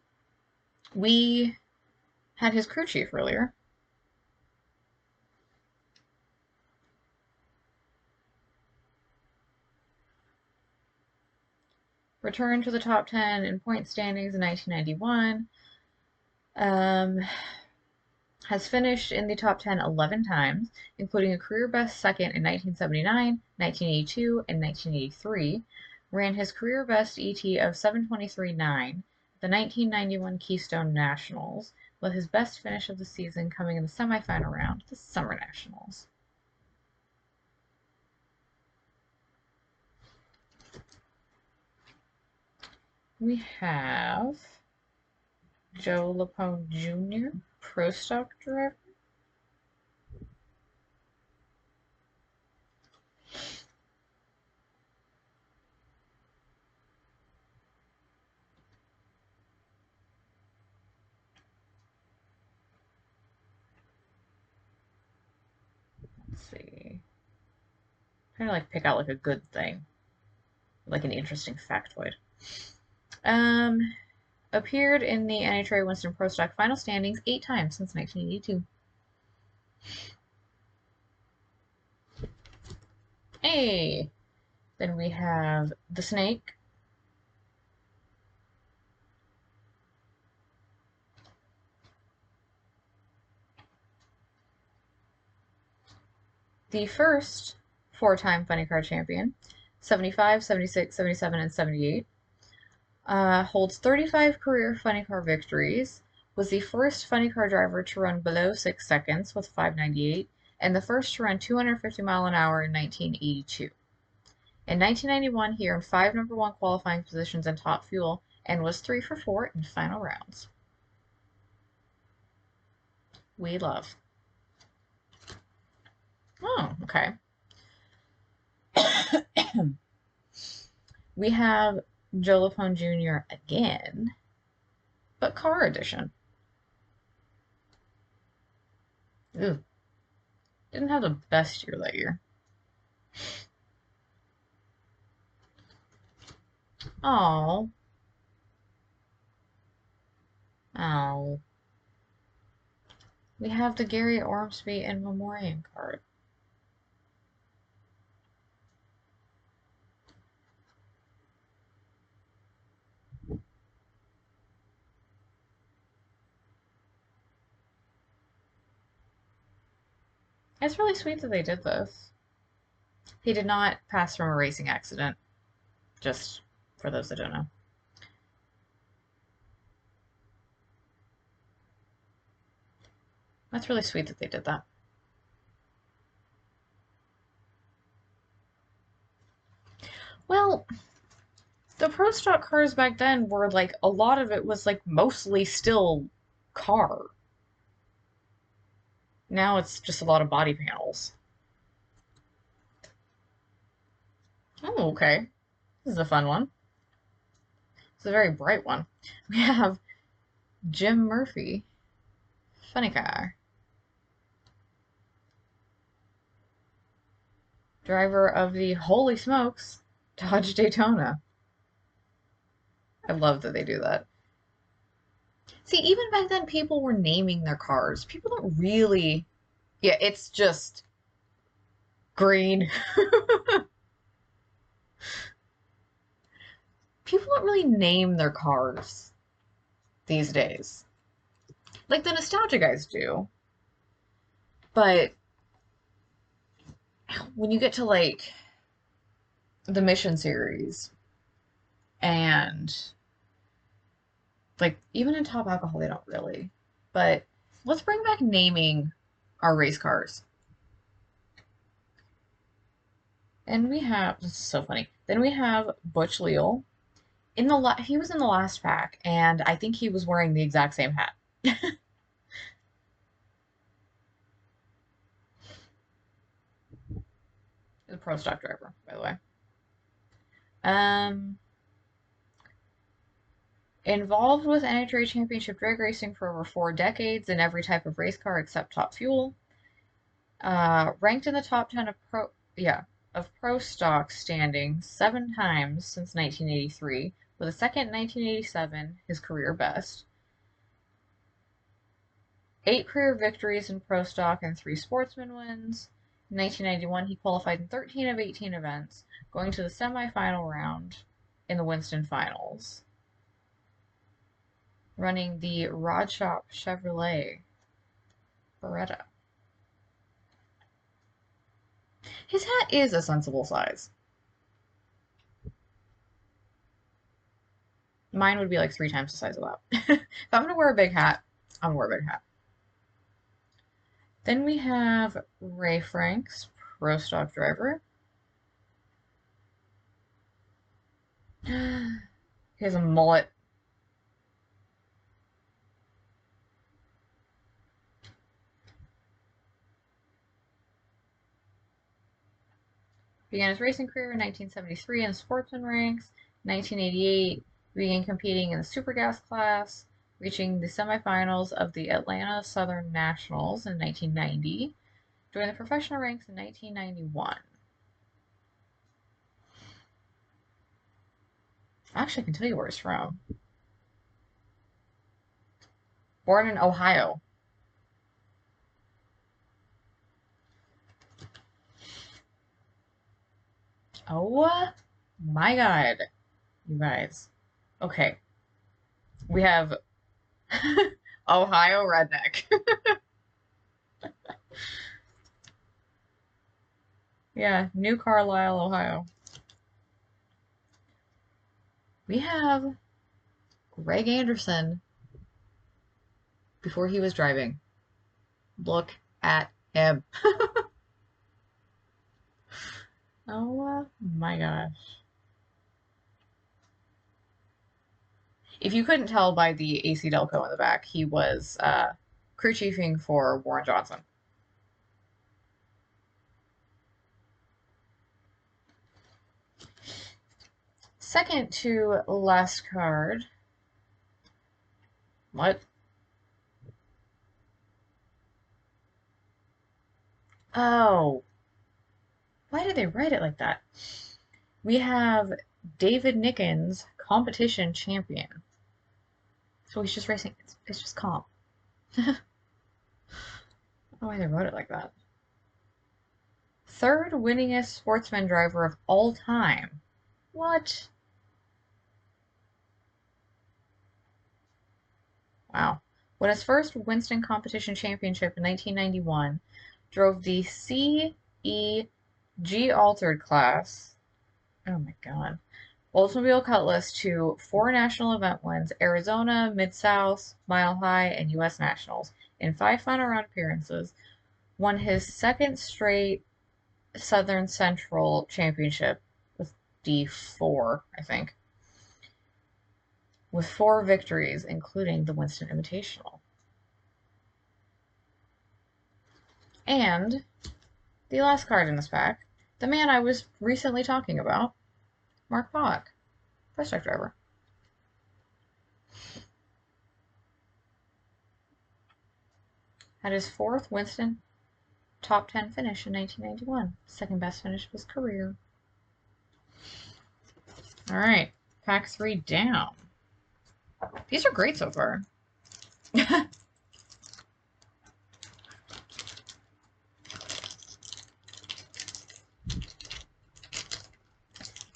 We had his crew chief earlier. Returned to the top 10 in point standings in 1991. Has finished in the top 10 11 times, including a career best second in 1979, 1982, and 1983. Ran his career best ET of 7:23.9, the 1991 Keystone Nationals, with his best finish of the season coming in the semifinal round, the Summer Nationals. We have Joe Lapone Jr., Pro Stock driver. Let's see. I'm trying to like pick out like a good thing, like an interesting factoid. Appeared in the NHRA Winston Pro Stock final standings 8 times since 1982. Hey! Then we have the snake. The first four-time funny car champion, 75, 76, 77, and 78. Holds 35 career funny car victories, was the first funny car driver to run below 6 seconds with 598, and the first to run 250 mile an hour in 1982. In 1991, he earned 5 number 1 qualifying positions in Top Fuel and was 3 for 4 in final rounds. We love. Oh, okay. We have Joe Lapone Jr. again, but car edition. Ooh, didn't have the best year that year. Oh. Oh. We have the Gary Ormsby in memoriam card. It's really sweet that they did this. He did not pass from a racing accident, just for those that don't know. That's really sweet that they did that. Well, the pro stock cars back then were like, a lot of it was like mostly still car. Now it's just a lot of body panels. Oh, okay. This is a fun one. It's a very bright one. We have Jim Murphy. Funny car. Driver of the Holy Smokes Dodge Daytona. I love that they do that. See, even back then, people were naming their cars. People don't really. Yeah, it's just green. People don't really name their cars these days. Like the nostalgia guys do. But when you get to like the Mission series and like even in Top Alcohol, they don't really. But let's bring back naming our race cars. And we have, this is so funny. Then we have Butch Leal. He was in the last pack, and I think he was wearing the exact same hat. He's a pro stock driver, by the way. Involved with NHRA Championship drag racing for over 4 decades in every type of race car except Top Fuel. Ranked in the top 10 of pro stock standings 7 times since 1983, with a second in 1987, his career best. 8 career victories in pro stock and 3 sportsman wins. In 1991, he qualified in 13 of 18 events, going to the semifinal round in the Winston Finals, running the Rod Shop Chevrolet Beretta. His hat is a sensible size. Mine would be like 3 times the size of that. If I'm going to wear a big hat, I'm going to wear a big hat. Then we have Ray Franks, pro stock driver. He has a mullet. Began his racing career in 1973 in the sportsman ranks. 1988, began competing in the super gas class, reaching the semifinals of the Atlanta Southern Nationals in 1990. Joined the professional ranks in 1991. Actually, I can tell you where he's from. Born in Ohio. Oh my God, you guys. Okay, we have Ohio Redneck. Yeah, New Carlisle, Ohio. We have Greg Anderson before he was driving. Look at him. Oh my gosh. If you couldn't tell by the AC Delco in the back, he was crew chiefing for Warren Johnson. Second to last card. What? Oh. Why did they write it like that? We have David Nickens, competition champion. So he's just racing. It's just comp. I don't know why they wrote it like that. Third winningest sportsman driver of all time. What? Wow. Won his first Winston Competition Championship in 1991. Drove the CEG Altered class. Oh my God. Oldsmobile Cutlass to 4 national event wins: Arizona, Mid-South, Mile High, and U.S. Nationals in 5 final round appearances. Won his second straight Southern Central Championship with D4, I think, with 4 victories, including the Winston Invitational. And the last card in this pack, the man I was recently talking about, Mark Bach, Pro Stock driver. Had his 4th Winston top 10 finish in 1991. Second best finish of his career. All right, pack 3 down. These are great so far.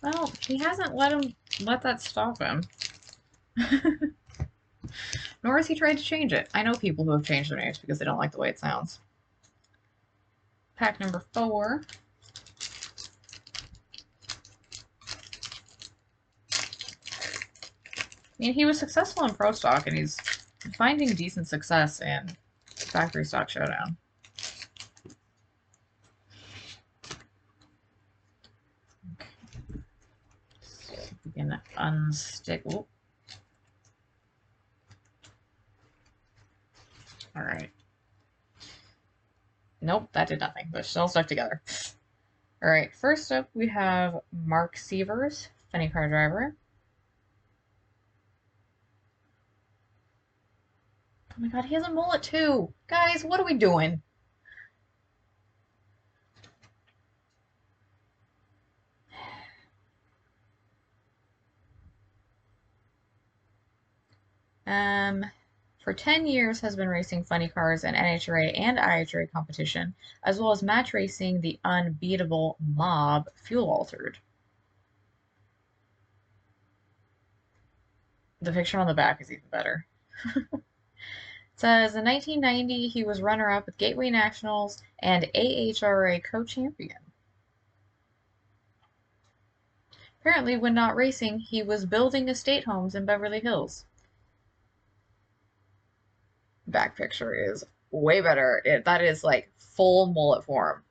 Well, he hasn't let that stop him. Nor has he tried to change it. I know people who have changed their names because they don't like the way it sounds. Pack number 4. I mean, he was successful in Pro Stock, and he's finding decent success in Factory Stock Showdown. Okay. So we can unstick. Ooh. All right. Nope, that did nothing. They're still stuck together. All right, first up we have Mark Sievers, funny car driver. Oh my God, he has a mullet too. Guys, what are we doing? For 10 years has been racing funny cars in NHRA and IHRA competition, as well as match racing the unbeatable Mob Fuel Altered. The picture on the back is even better. It says in 1990 he was runner-up with Gateway Nationals and AHRA co-champion. Apparently, when not racing, he was building estate homes in Beverly Hills. Back picture is way better. That is like full mullet form.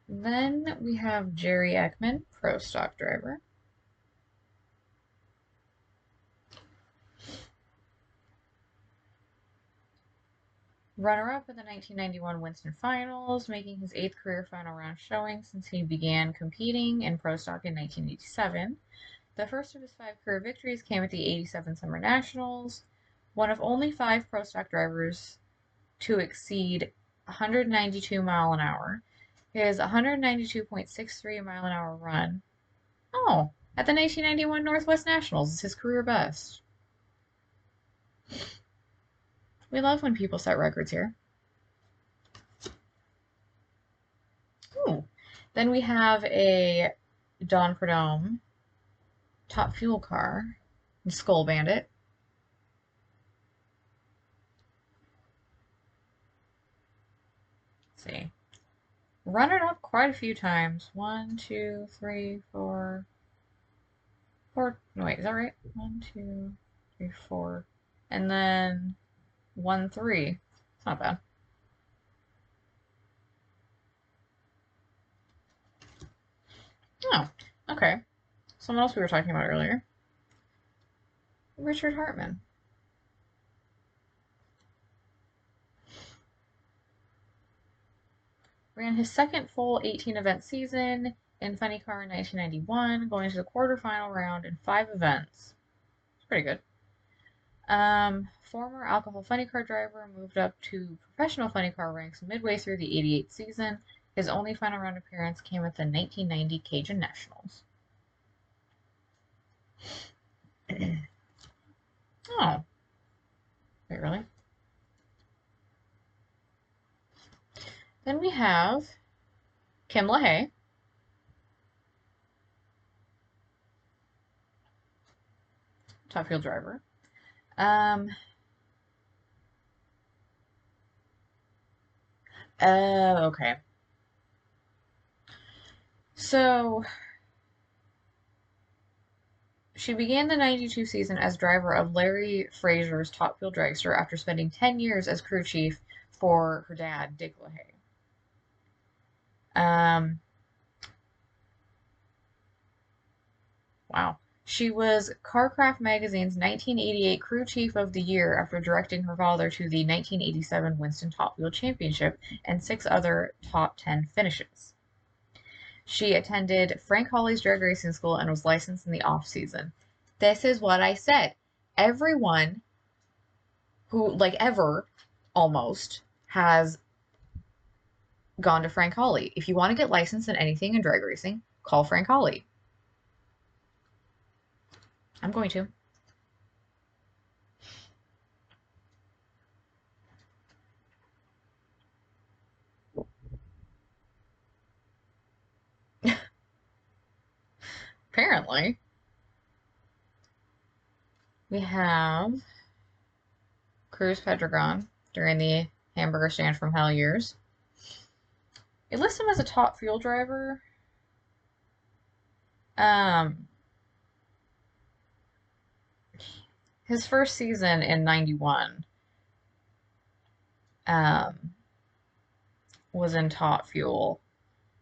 Then we have Jerry Ekman, Pro Stock driver. Runner-up in the 1991 Winston Finals, making his 8th career final round showing since he began competing in Pro Stock in 1987. The first of his 5 career victories came at the 87 Summer Nationals, one of only 5 Pro Stock drivers to exceed 192 mile an hour. His 192.63 mile an hour run, at the 1991 Northwest Nationals is his career best. We love when people set records here. Then we have a Don Prudhomme Top Fuel car, Skull Bandit. Let's see. Runner up quite a few times. 1, 2, 3, 4. No, wait, is that right? 1, 2, 3, 4. And then 1, 3. It's not bad. Oh, okay. Someone else we were talking about earlier. Richard Hartman. Ran his second full 18-event season in Funny Car in 1991, going to the quarterfinal round in 5 events. It's pretty good. Former alcohol funny car driver, moved up to professional funny car ranks midway through the 88 season. His only final round appearance came at the 1990 Cajun Nationals. Oh. Wait, really? Then we have Kim LaHaye. Top field driver. Okay. So, she began the 92 season as driver of Larry Fraser's Top Fuel Dragster after spending 10 years as crew chief for her dad, Dick LaHaye. Wow. She was Carcraft Magazine's 1988 Crew Chief of the Year after directing her father to the 1987 Winston Top Wheel Championship and 6 other top 10 finishes. She attended Frank Hawley's drag racing school and was licensed in the off-season. This is what I said. Everyone who, like, ever, almost, has gone to Frank Hawley. If you want to get licensed in anything in drag racing, call Frank Hawley. I'm going to. Apparently. We have Cruz Pedregon during the Hamburger Stand from Hell years. It lists him as a top fuel driver. His first season in 91 was in top fuel,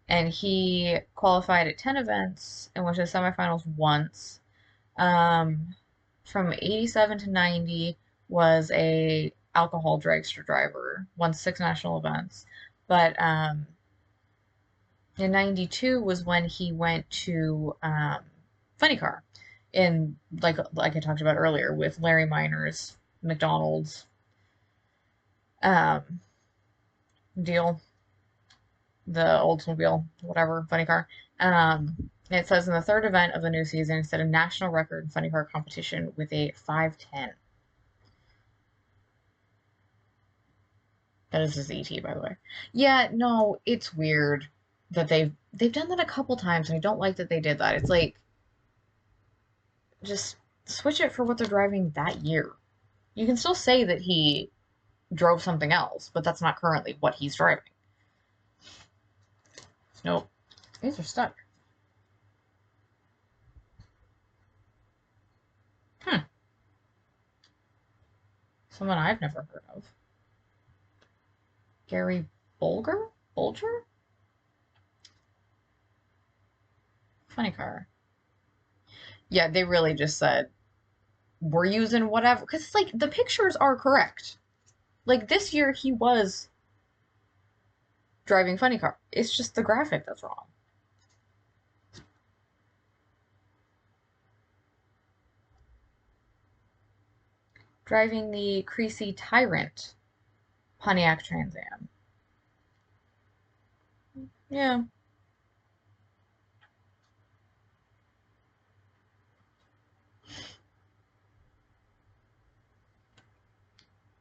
and he qualified at 10 events and went to the semifinals once. From 87 to 90 was a alcohol dragster driver, won 6 national events. But in 92 was when he went to Funny Car, in like I talked about earlier with Larry Minor's McDonald's deal, the Oldsmobile, whatever, Funny Car. It says in the 3rd event of the new season, he set a national record in Funny Car competition with a 5:10. That is his ET, by the way. Yeah, no, it's weird that they've done that a couple times, and I don't like that they did that. It's like, just switch it for what they're driving that year. You can still say that he drove something else, but that's not currently what he's driving. Nope. These are stuck. Someone I've never heard of. Gary Bulger? Bulger? Funny Car. Yeah, they really just said, we're using whatever. Because it's like, the pictures are correct. Like, this year he was driving Funny Car. It's just the graphic that's wrong. Driving the Creasy Tyrant Pontiac Trans Am. Yeah.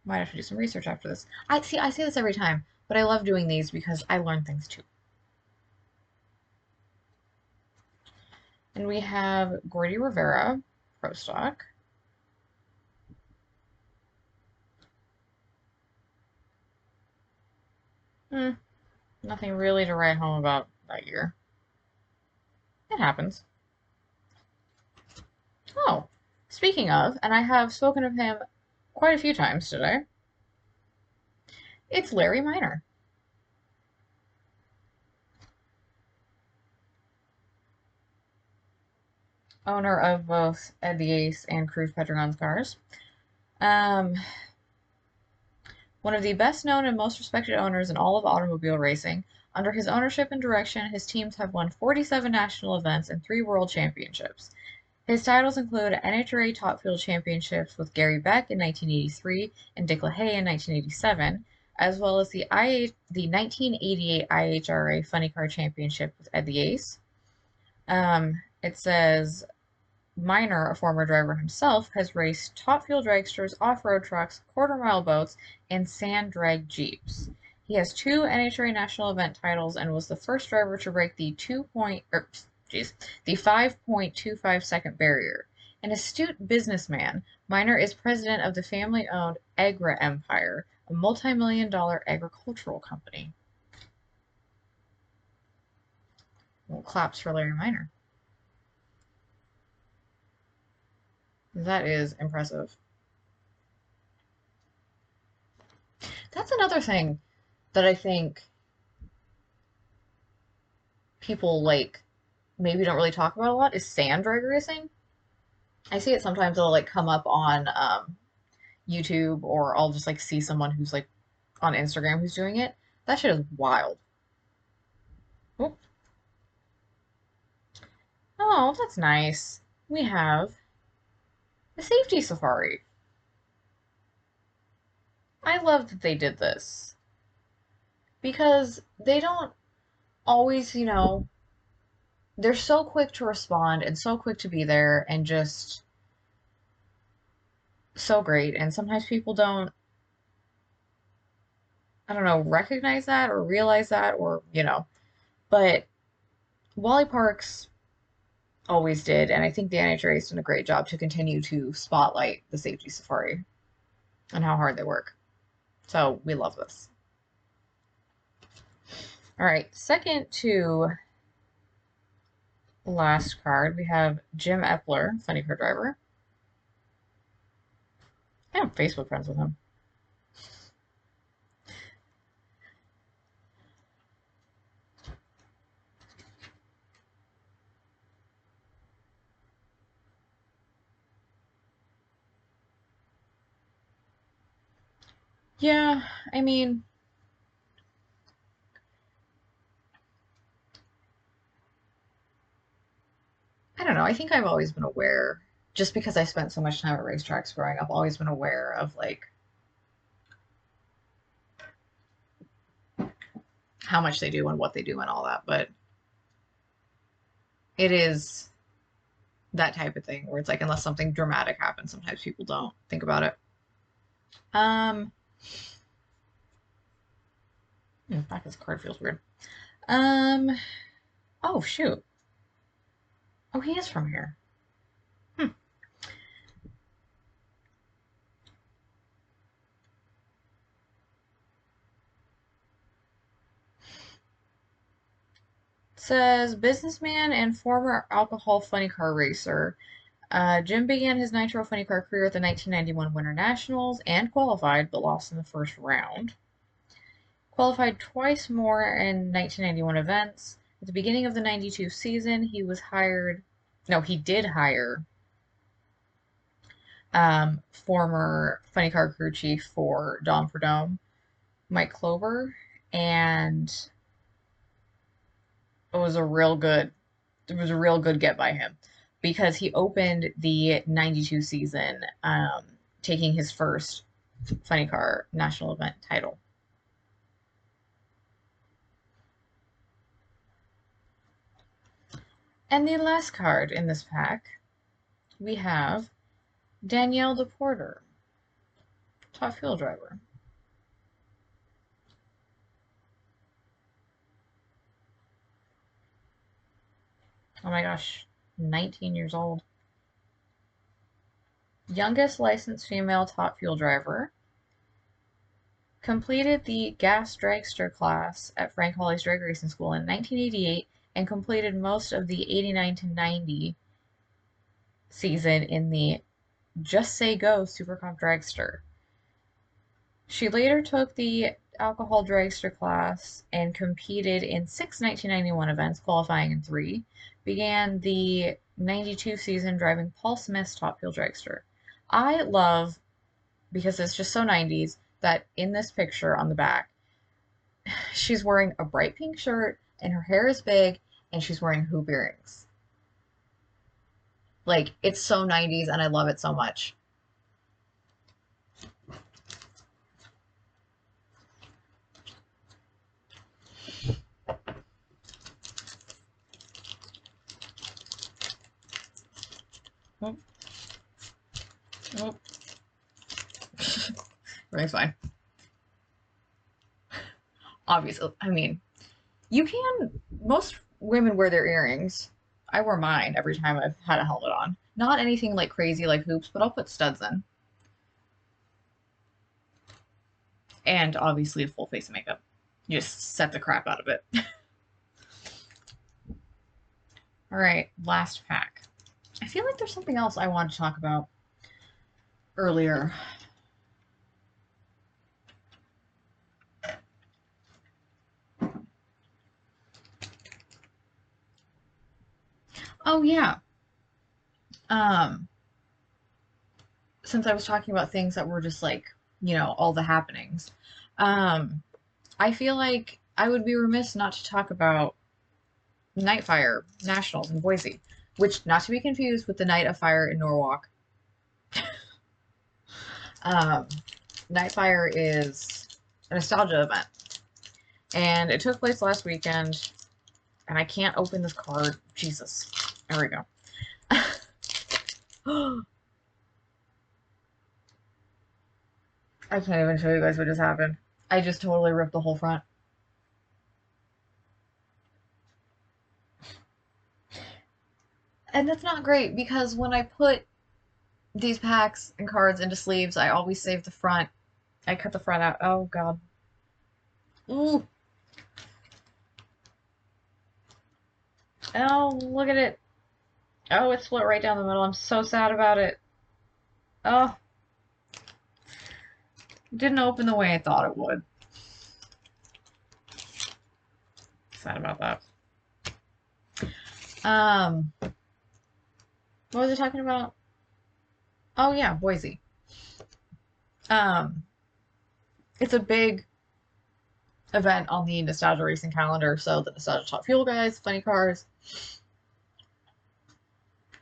Might have to do some research after this. I say this every time, but I love doing these because I learn things too. And we have Gordy Rivera, Pro Stock. Nothing really to write home about that year. It happens. Oh, speaking of, and I have spoken of him quite a few times today, it's Larry Minor, owner of both Ed the Ace and Cruz Pedregon's cars. Um, One of the best known and most respected owners in all of automobile racing. Under his ownership and direction, his teams have won 47 national events and 3 world championships. His titles include NHRA Top Fuel Championships with Gary Beck in 1983 and Dick LaHaye in 1987, as well as the 1988 IHRA Funny Car Championship with Ed the Ace. It says Minor, a former driver himself, has raced top fuel dragsters, off-road trucks, quarter-mile boats, and sand drag jeeps. He has 2 NHRA national event titles and was the first driver to break the 5.25 second barrier. An astute businessman, Minor is president of the family-owned Agra Empire, a multi-million-dollar agricultural company. Well, claps for Larry Minor. That is impressive. That's another thing that I think people like maybe don't really talk about a lot is sand drag racing. I see it sometimes it'll like come up on YouTube or I'll just like see someone who's like on Instagram who's doing it. That shit is wild. Oh, oh, that's nice. We have the safety safari. I love that they did this because they don't always, they're so quick to respond and so quick to be there and just so great. And sometimes people don't, I don't know, recognize that or realize that or. But Wally Parks always did, and I think the NHRA has done a great job to continue to spotlight the safety safari and how hard they work. So we love this. All right, second to last card, we have Jim Epler, funny car driver. I am Facebook friends with him. Yeah, I mean, I don't know. I think I've always been aware, just because I spent so much time at racetracks growing up, always been aware of like how much they do and what they do and all that. But it is that type of thing where it's like unless something dramatic happens, sometimes people don't think about it. Um, back this card feels weird. Um, oh shoot. Oh, he is from here. Hmm. Says businessman and former alcohol funny car racer. Jim began his nitro funny car career at the 1991 Winter Nationals and qualified, but lost in the first round. Qualified twice more in 1991 events. At the beginning of the 92 season, he was hired. No, he did hire former funny car crew chief for Dom for Dome, Mike Clover, and it was a real good get by him because he opened the 92 season taking his first funny car national event title. And the last card in this pack, we have Danielle DePorter, top fuel driver. Oh my gosh. 19 years old. Youngest licensed female top fuel driver. Completed the gas dragster class at Frank Hawley's Drag Racing School in 1988 and completed most of the 89 to 90 season in the Just Say Go Super Comp Dragster. She later took the alcohol dragster class and competed in 6 1991 events, qualifying in 3. Began the 92 season driving Paul Smith's Top Fuel Dragster. I love, because it's just so 90s, that in this picture on the back, she's wearing a bright pink shirt and her hair is big and she's wearing hoop earrings. Like, it's so 90s and I love it so much. Oh. Oh. Everything's fine. Obviously, I mean, you can, most women wear their earrings. I wear mine every time I've had a helmet on. Not anything like crazy like hoops, but I'll put studs in. And obviously a full face of makeup. You just set the crap out of it. All right, last pack. I feel like there's something else I wanted to talk about earlier. Oh yeah. Since I was talking about things that were just like, you know, all the happenings. I feel like I would be remiss not to talk about Nightfire Nationals in Boise, which not to be confused with the Night of Fire in Norwalk. Nightfire is a nostalgia event, and it took place last weekend, and I can't open this card. Jesus. There we go. I can't even show you guys what just happened. I just totally ripped the whole front. And that's not great because when I put these packs and cards into sleeves, I always save the front. I cut the front out. Oh, God. Ooh. Oh, look at it. Oh, it split right down the middle. I'm so sad about it. Oh. It didn't open the way I thought it would. Sad about that. What was I talking about? Oh yeah, Boise. It's a big event on the Nostalgia Racing calendar, so the Nostalgia Top Fuel guys, funny cars,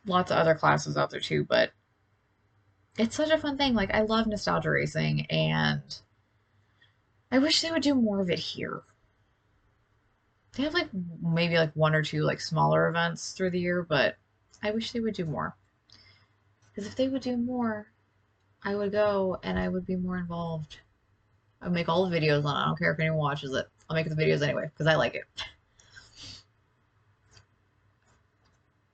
lots of other classes out there too, but it's such a fun thing. Like, I love Nostalgia Racing, and I wish they would do more of it here. They have like maybe like 1 or 2 like smaller events through the year, but I wish they would do more. Because if they would do more, I would go and I would be more involved. I would make all the videos on it. I don't care if anyone watches it. I'll make the videos anyway because I like it.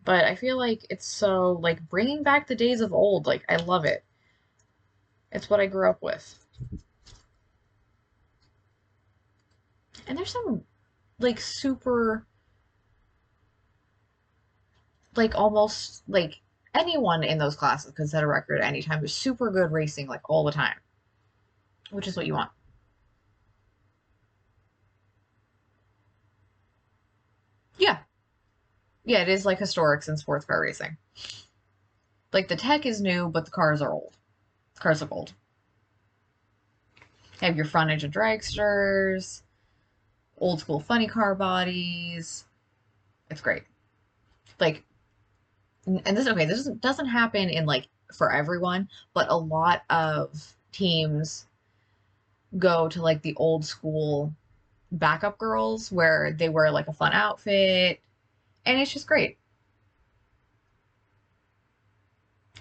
But I feel like it's so like bringing back the days of old. Like, I love it. It's what I grew up with. And there's some like super like almost like anyone in those classes could set a record at any time. There's super good racing like all the time, which is what you want. Yeah. Yeah, it is like historics in sports car racing. Like, the tech is new, but the cars are old. The cars look old. You have your front engine dragsters, old school funny car bodies. It's great. Like, and this, okay, this doesn't happen in like for everyone, but a lot of teams go to like the old school backup girls where they wear like a fun outfit, and it's just great.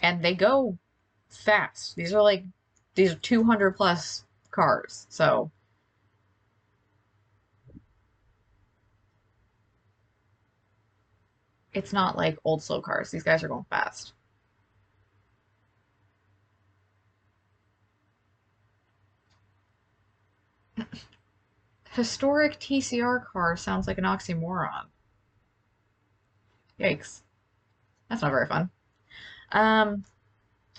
And they go fast. These are 200 plus cars. So It's not like old slow cars. These guys are going fast. Historic TCR car sounds like an oxymoron. Yikes. That's not very fun. Um,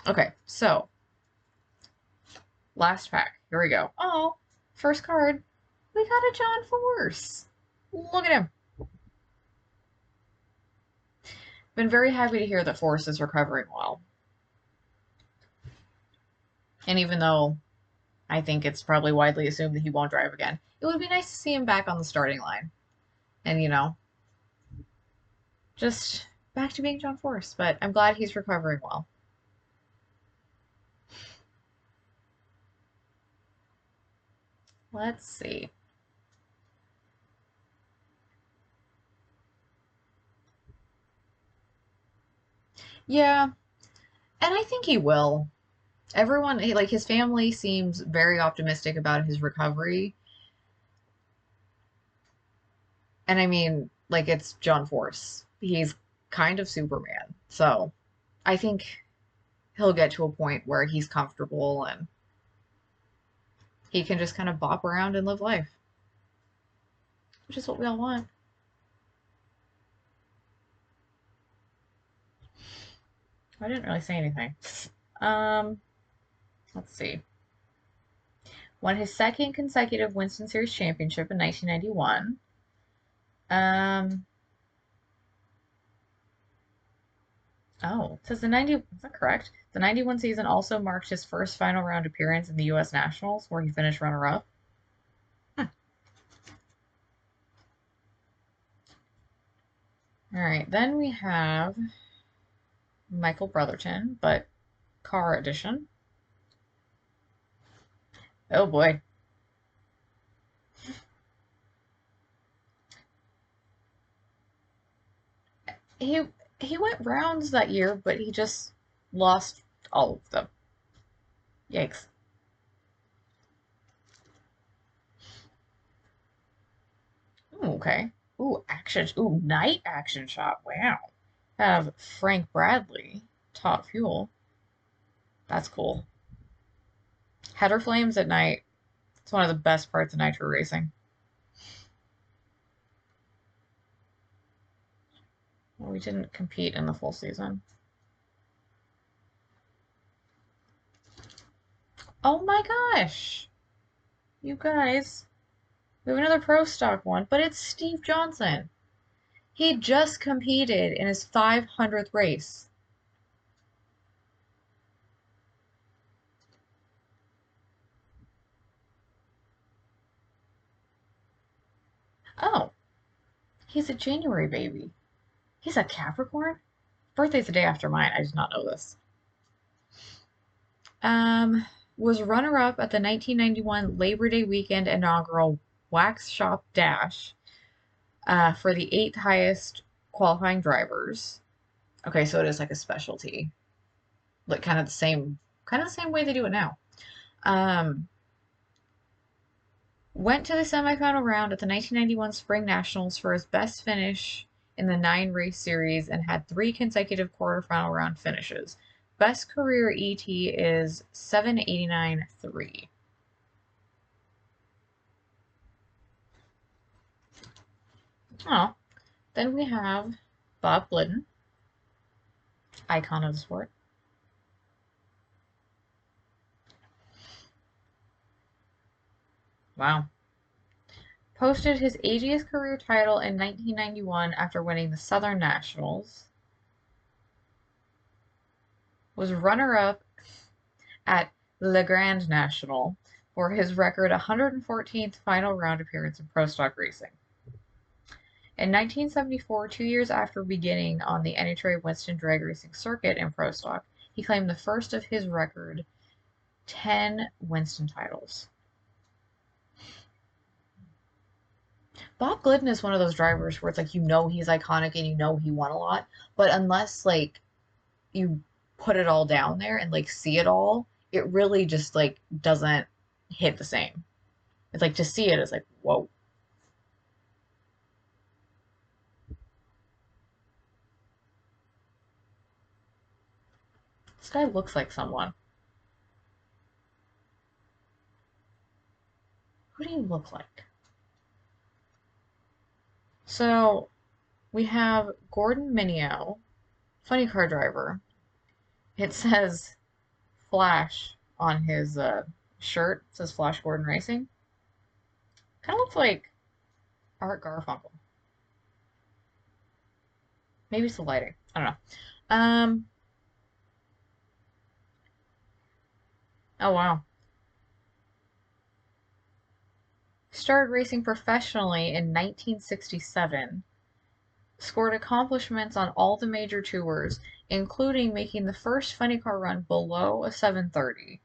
okay, so last pack. Here we go. Oh, first card. We got a John Force. Look at him. Been very happy to hear that Force is recovering well. And even though I think it's probably widely assumed that he won't drive again, it would be nice to see him back on the starting line. And, you know, just back to being John Force. But I'm glad he's recovering well. Let's see. Yeah, and I think he will. Everyone, like his family, seems very optimistic about his recovery. And I mean, like it's John Force. He's kind of Superman. So I think he'll get to a point where he's comfortable and he can just kind of bop around and live life, which is what we all want. I didn't really say anything. Um, let's see. Won his second consecutive Winston Series championship in 1991. Um, oh, it says the 90, is that correct? The 91 season also marked his first final round appearance in the U.S. Nationals, where he finished runner-up. Huh. All right, then we have Michael Brotherton, but car edition. Oh boy. He he went rounds that year, but he just lost all of them. Yikes. Ooh, okay. Ooh, action. Ooh, night action shot. Wow. Have Frank Bradley, top fuel. That's cool. Header flames at night. It's one of the best parts of nitro racing. Well, we didn't compete in the full season. Oh my gosh! You guys, we have another pro stock one, but it's Steve Johnson. He just competed in his 500th race. Oh, he's a January baby. He's a Capricorn? Birthday's the day after mine. I did not know this. Was runner-up at the 1991 Labor Day weekend inaugural Wax Shop Dash for the 8th highest qualifying drivers. Okay, so it is like a specialty, like kind of the same way they do it now. Um, Went to the semifinal round at the 1991 Spring Nationals for his best finish in the 9-race series and had 3 consecutive quarterfinal round finishes. Best career ET is 789.3. Oh, then we have Bob Glidden, icon of the sport. Wow. Posted his 80th career title in 1991 after winning the Southern Nationals. Was runner-up at Le Grand National for his record 114th final round appearance in pro stock racing. In 1974, 2 years after beginning on the NHRA Winston Drag Racing circuit in pro stock, he claimed the first of his record 10 Winston titles. Bob Glidden is one of those drivers where it's like he's iconic and he won a lot, but unless like you put it all down there and like see it all, it really just like doesn't hit the same. It's like to see it is like whoa. This guy looks like someone. Who do you look like? So we have Gordon Minio, funny car driver. It says Flash on his shirt. It says Flash Gordon Racing. Kind of looks like Art Garfunkel. Maybe it's the lighting. I don't know. Oh wow. Started racing professionally in 1967. Scored accomplishments on all the major tours, including making the first funny car run below a 730.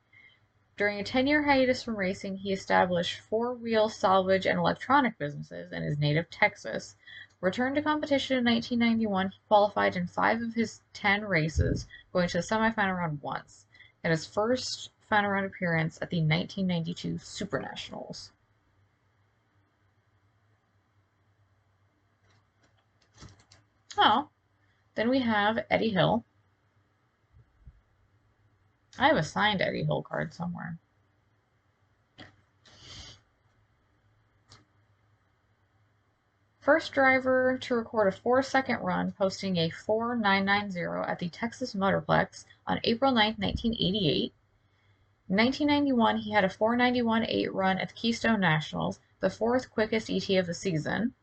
During a 10-year hiatus from racing, he established four-wheel salvage and electronic businesses in his native Texas. Returned to competition in 1991, he qualified in 5 of his 10 races, going to the semifinal round once, and his first final round appearance at the 1992 Super Nationals. Oh, then we have Eddie Hill. I have a signed Eddie Hill card somewhere. First driver to record a 4-second run, posting a 4.990 at the Texas Motorplex on April 9, 1988. In 1991, he had a 4.91.8 run at the Keystone Nationals, the 4th quickest ET of the season.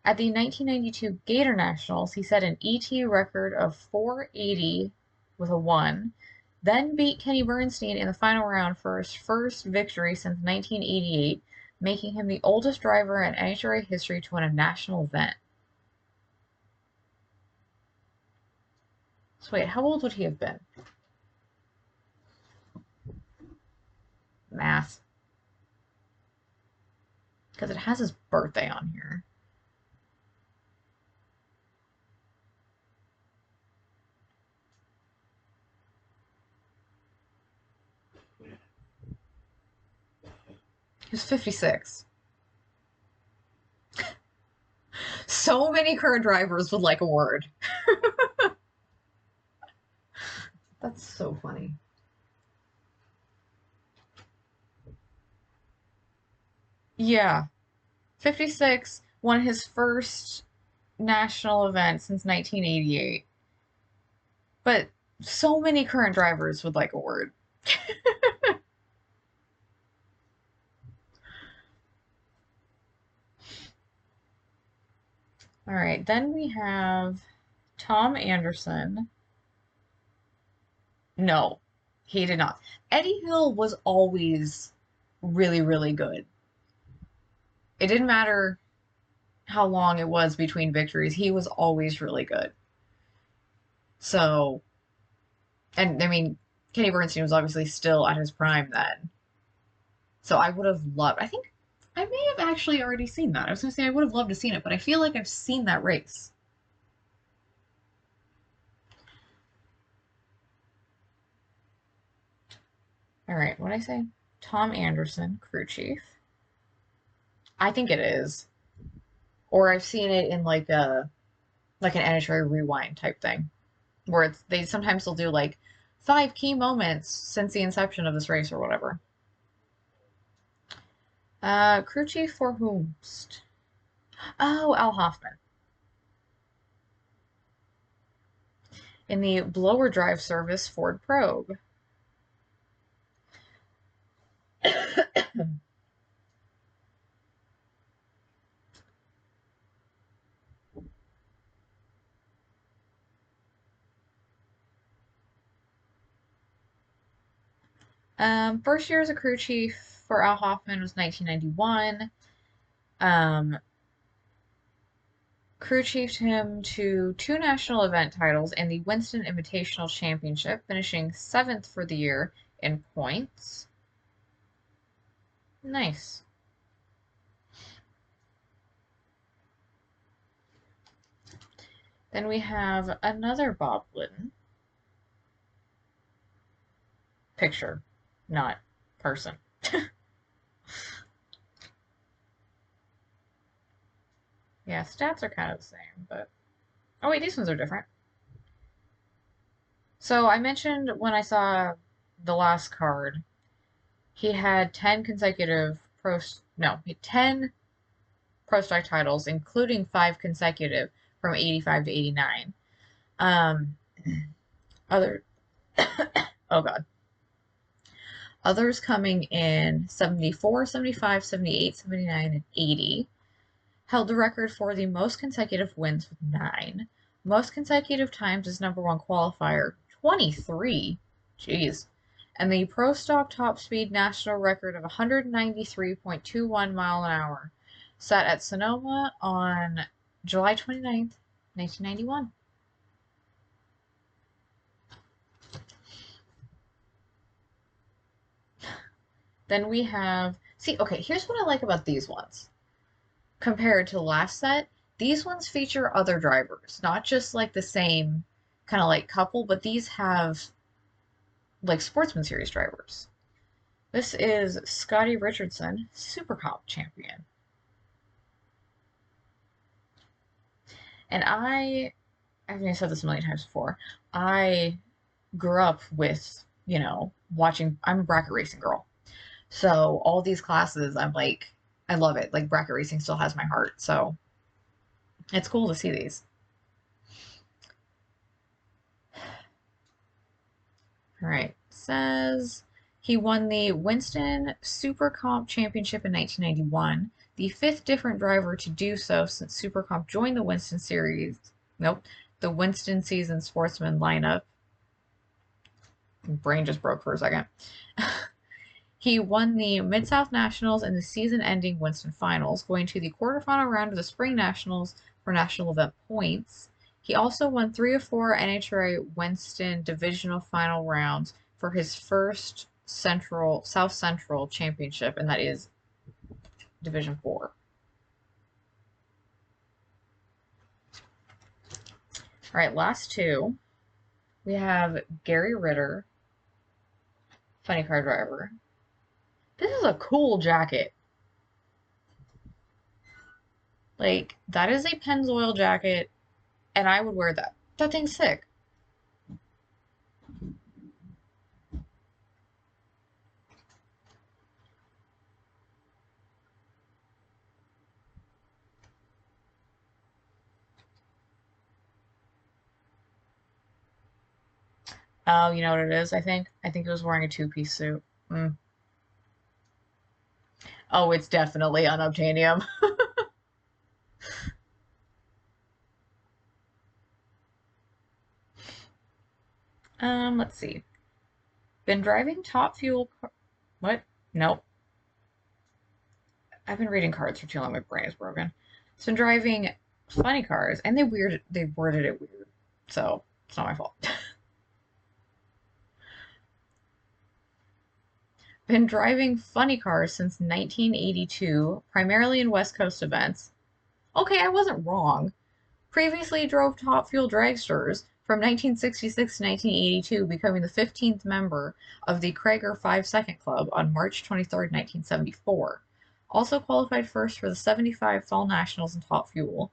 At the 1992 Gator Nationals, he set an ET record of 4.80 with a 1, then beat Kenny Bernstein in the final round for his first victory since 1988, making him the oldest driver in NHRA history to win a national event. So wait, how old would he have been? Math. Because it has his birthday on here. He was 56. So many current drivers would like a word. That's so funny. Yeah. 56 won his first national event since 1988. But so many current drivers would like a word. All right, then we have Tom Anderson. No, he did not. Eddie Hill was always really, really good. It didn't matter how long it was between victories, he was always really good. So, and I mean, Kenny Bernstein was obviously still at his prime then. So I would have loved, I think I may have actually already seen that. I was going to say I would have loved to have seen it, but I feel like I've seen that race. All right, what did I say? Tom Anderson, crew chief. I think it is. Or I've seen it in like an NHRA Rewind type thing, where they sometimes will do like 5 key moments since the inception of this race or whatever. Crew chief for whomst? Oh, Al Hoffman. In the blower drive service Ford Probe. First year as a crew chief for Al Hoffman was 1991. Crew chiefed him to 2 national event titles and the Winston Invitational Championship, finishing 7th for the year in points. Nice. Then we have another Bob Glidden. Picture, not person. Yeah, stats are kind of the same, but... Oh wait, these ones are different. So I mentioned when I saw the last card, he had 10 consecutive no, 10 Pro Stock titles, including 5 consecutive from 85 to 89. Um, other, oh God. Others coming in 74, 75, 78, 79, and 80. Held the record for the most consecutive wins with 9. Most consecutive times as number 1 qualifier, 23. Jeez. And the Pro Stock top speed national record of 193.21 mile an hour, set at Sonoma on July 29th, 1991. Then we have, see, okay, here's what I like about these ones. Compared to the last set, these ones feature other drivers, not just like the same kind of like couple, but these have like Sportsman Series drivers. This is Scotty Richardson, Super Cup champion. And I mean, I've said this a million times before, I grew up with, watching, I'm a bracket racing girl. So all these classes, I'm like, I love it. Like bracket racing still has my heart. So it's cool to see these. All right. Says he won the Winston Super Comp Championship in 1991, the 5th different driver to do so since Super Comp joined the Winston Series. Nope. The Winston Season Sportsman lineup. Brain just broke for a second. He won the Mid-South Nationals and the season-ending Winston Finals, going to the quarterfinal round of the Spring Nationals for national event points. He also won 3 of 4 NHRA Winston divisional final rounds for his first South Central championship, and that is Division 4. All right, last two. We have Gary Ritter, funny car driver. This is a cool jacket. Like, that is a Pennzoil jacket, and I would wear that. That thing's sick. Oh, you know what it is, I think? I think it was wearing a two-piece suit. Mm. Oh, it's definitely unobtainium. Let's see. Been driving top fuel what? Nope. I've been reading cards for too long, my brain is broken. It's been driving funny cars, and they worded it weird. So, it's not my fault. Been driving funny cars since 1982, primarily in West Coast events. Okay, I wasn't wrong. Previously drove Top Fuel dragsters from 1966 to 1982, becoming the 15th member of the Krager 5-Second Club on March 23, 1974. Also qualified first for the 75 Fall Nationals in Top Fuel.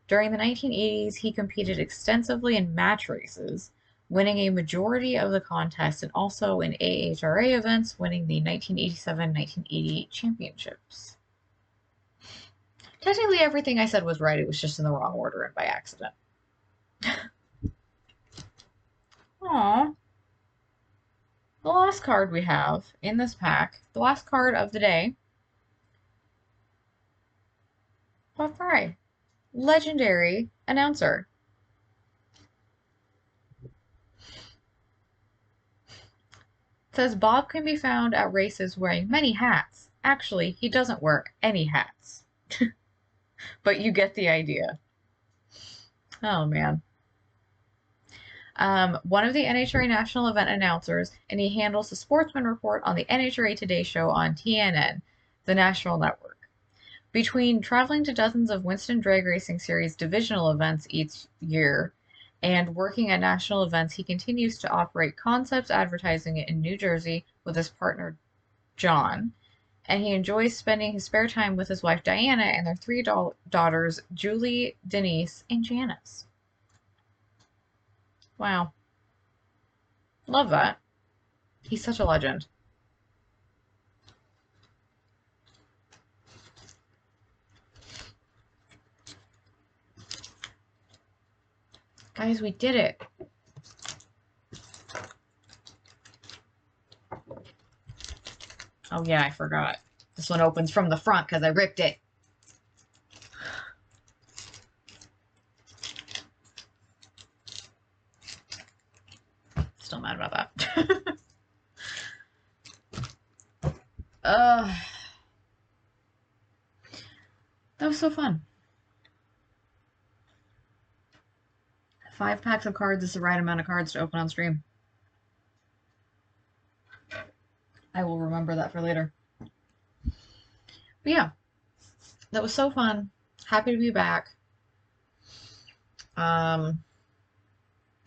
During the 1980s, he competed extensively in match races, winning a majority of the contests and also in AHRA events, winning the 1987-1988 championships. Technically, everything I said was right. It was just in the wrong order and by accident. Aww. The last card we have in this pack, the last card of the day. Bob Fry, legendary announcer. It says Bob can be found at races wearing many hats. Actually, he doesn't wear any hats. But you get the idea. Oh, man. One of the NHRA national event announcers, and he handles the Sportsman Report on the NHRA Today Show on TNN, the national network. Between traveling to dozens of Winston Drag Racing Series divisional events each year and working at national events, he continues to operate Concepts Advertising in New Jersey with his partner, John. And he enjoys spending his spare time with his wife, Diana, and their 3 daughters, Julie, Denise, and Janice. Wow. Love that. He's such a legend. Guys, we did it. Oh yeah, I forgot. This one opens from the front because I ripped it. Still mad about that. That was so fun. 5 packs of cards is the right amount of cards to open on stream. I will remember that for later. But yeah, that was so fun. Happy to be back. I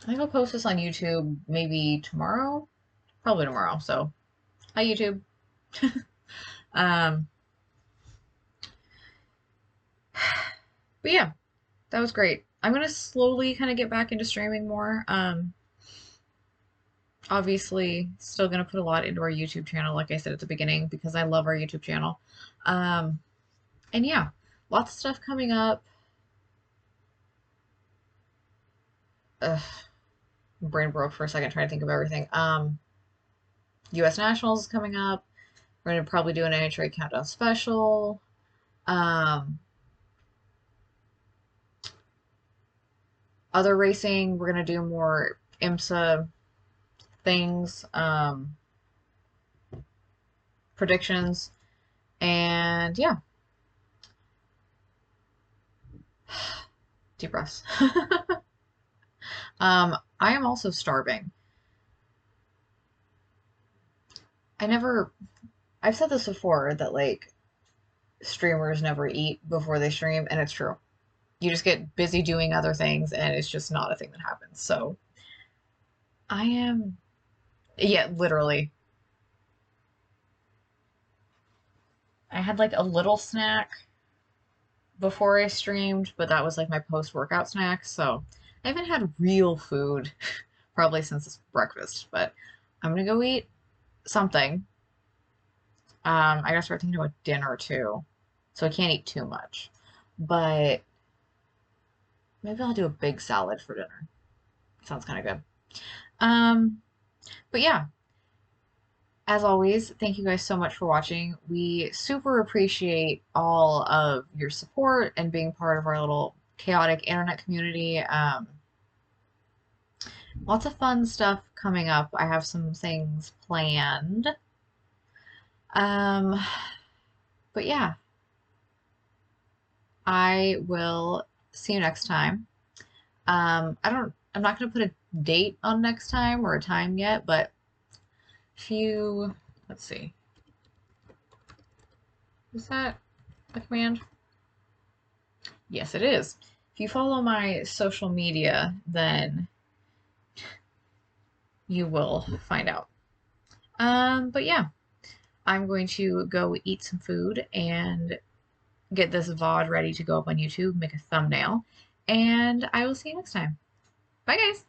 think I'll post this on YouTube maybe tomorrow. Probably tomorrow. So, hi YouTube. But yeah, that was great. I'm gonna slowly kind of get back into streaming more. Obviously, still gonna put a lot into our YouTube channel, like I said at the beginning, because I love our YouTube channel. And yeah, lots of stuff coming up. Brain broke for a second trying to think of everything. US Nationals is coming up. We're gonna probably do an NHRA Countdown special. Other racing, we're gonna do more IMSA things, predictions, and yeah. Deep breaths. I am also starving. I've said this before that like streamers never eat before they stream, and it's true. You just get busy doing other things, and it's just not a thing that happens. So I am, yeah, literally. I had like a little snack before I streamed, but that was like my post-workout snack. So I haven't had real food probably since breakfast, but I'm gonna go eat something. I gotta start thinking about dinner too, so I can't eat too much. But maybe I'll do a big salad for dinner. Sounds kind of good. But yeah, as always, thank you guys so much for watching. We super appreciate all of your support and being part of our little chaotic internet community. Lots of fun stuff coming up. I have some things planned. But yeah, I will see you next time. I'm not going to put a date on next time or a time yet, but let's see. Is that a command? Yes, it is. If you follow my social media, then you will find out. But yeah, I'm going to go eat some food and get this VOD ready to go up on YouTube, make a thumbnail, and I will see you next time. Bye, guys.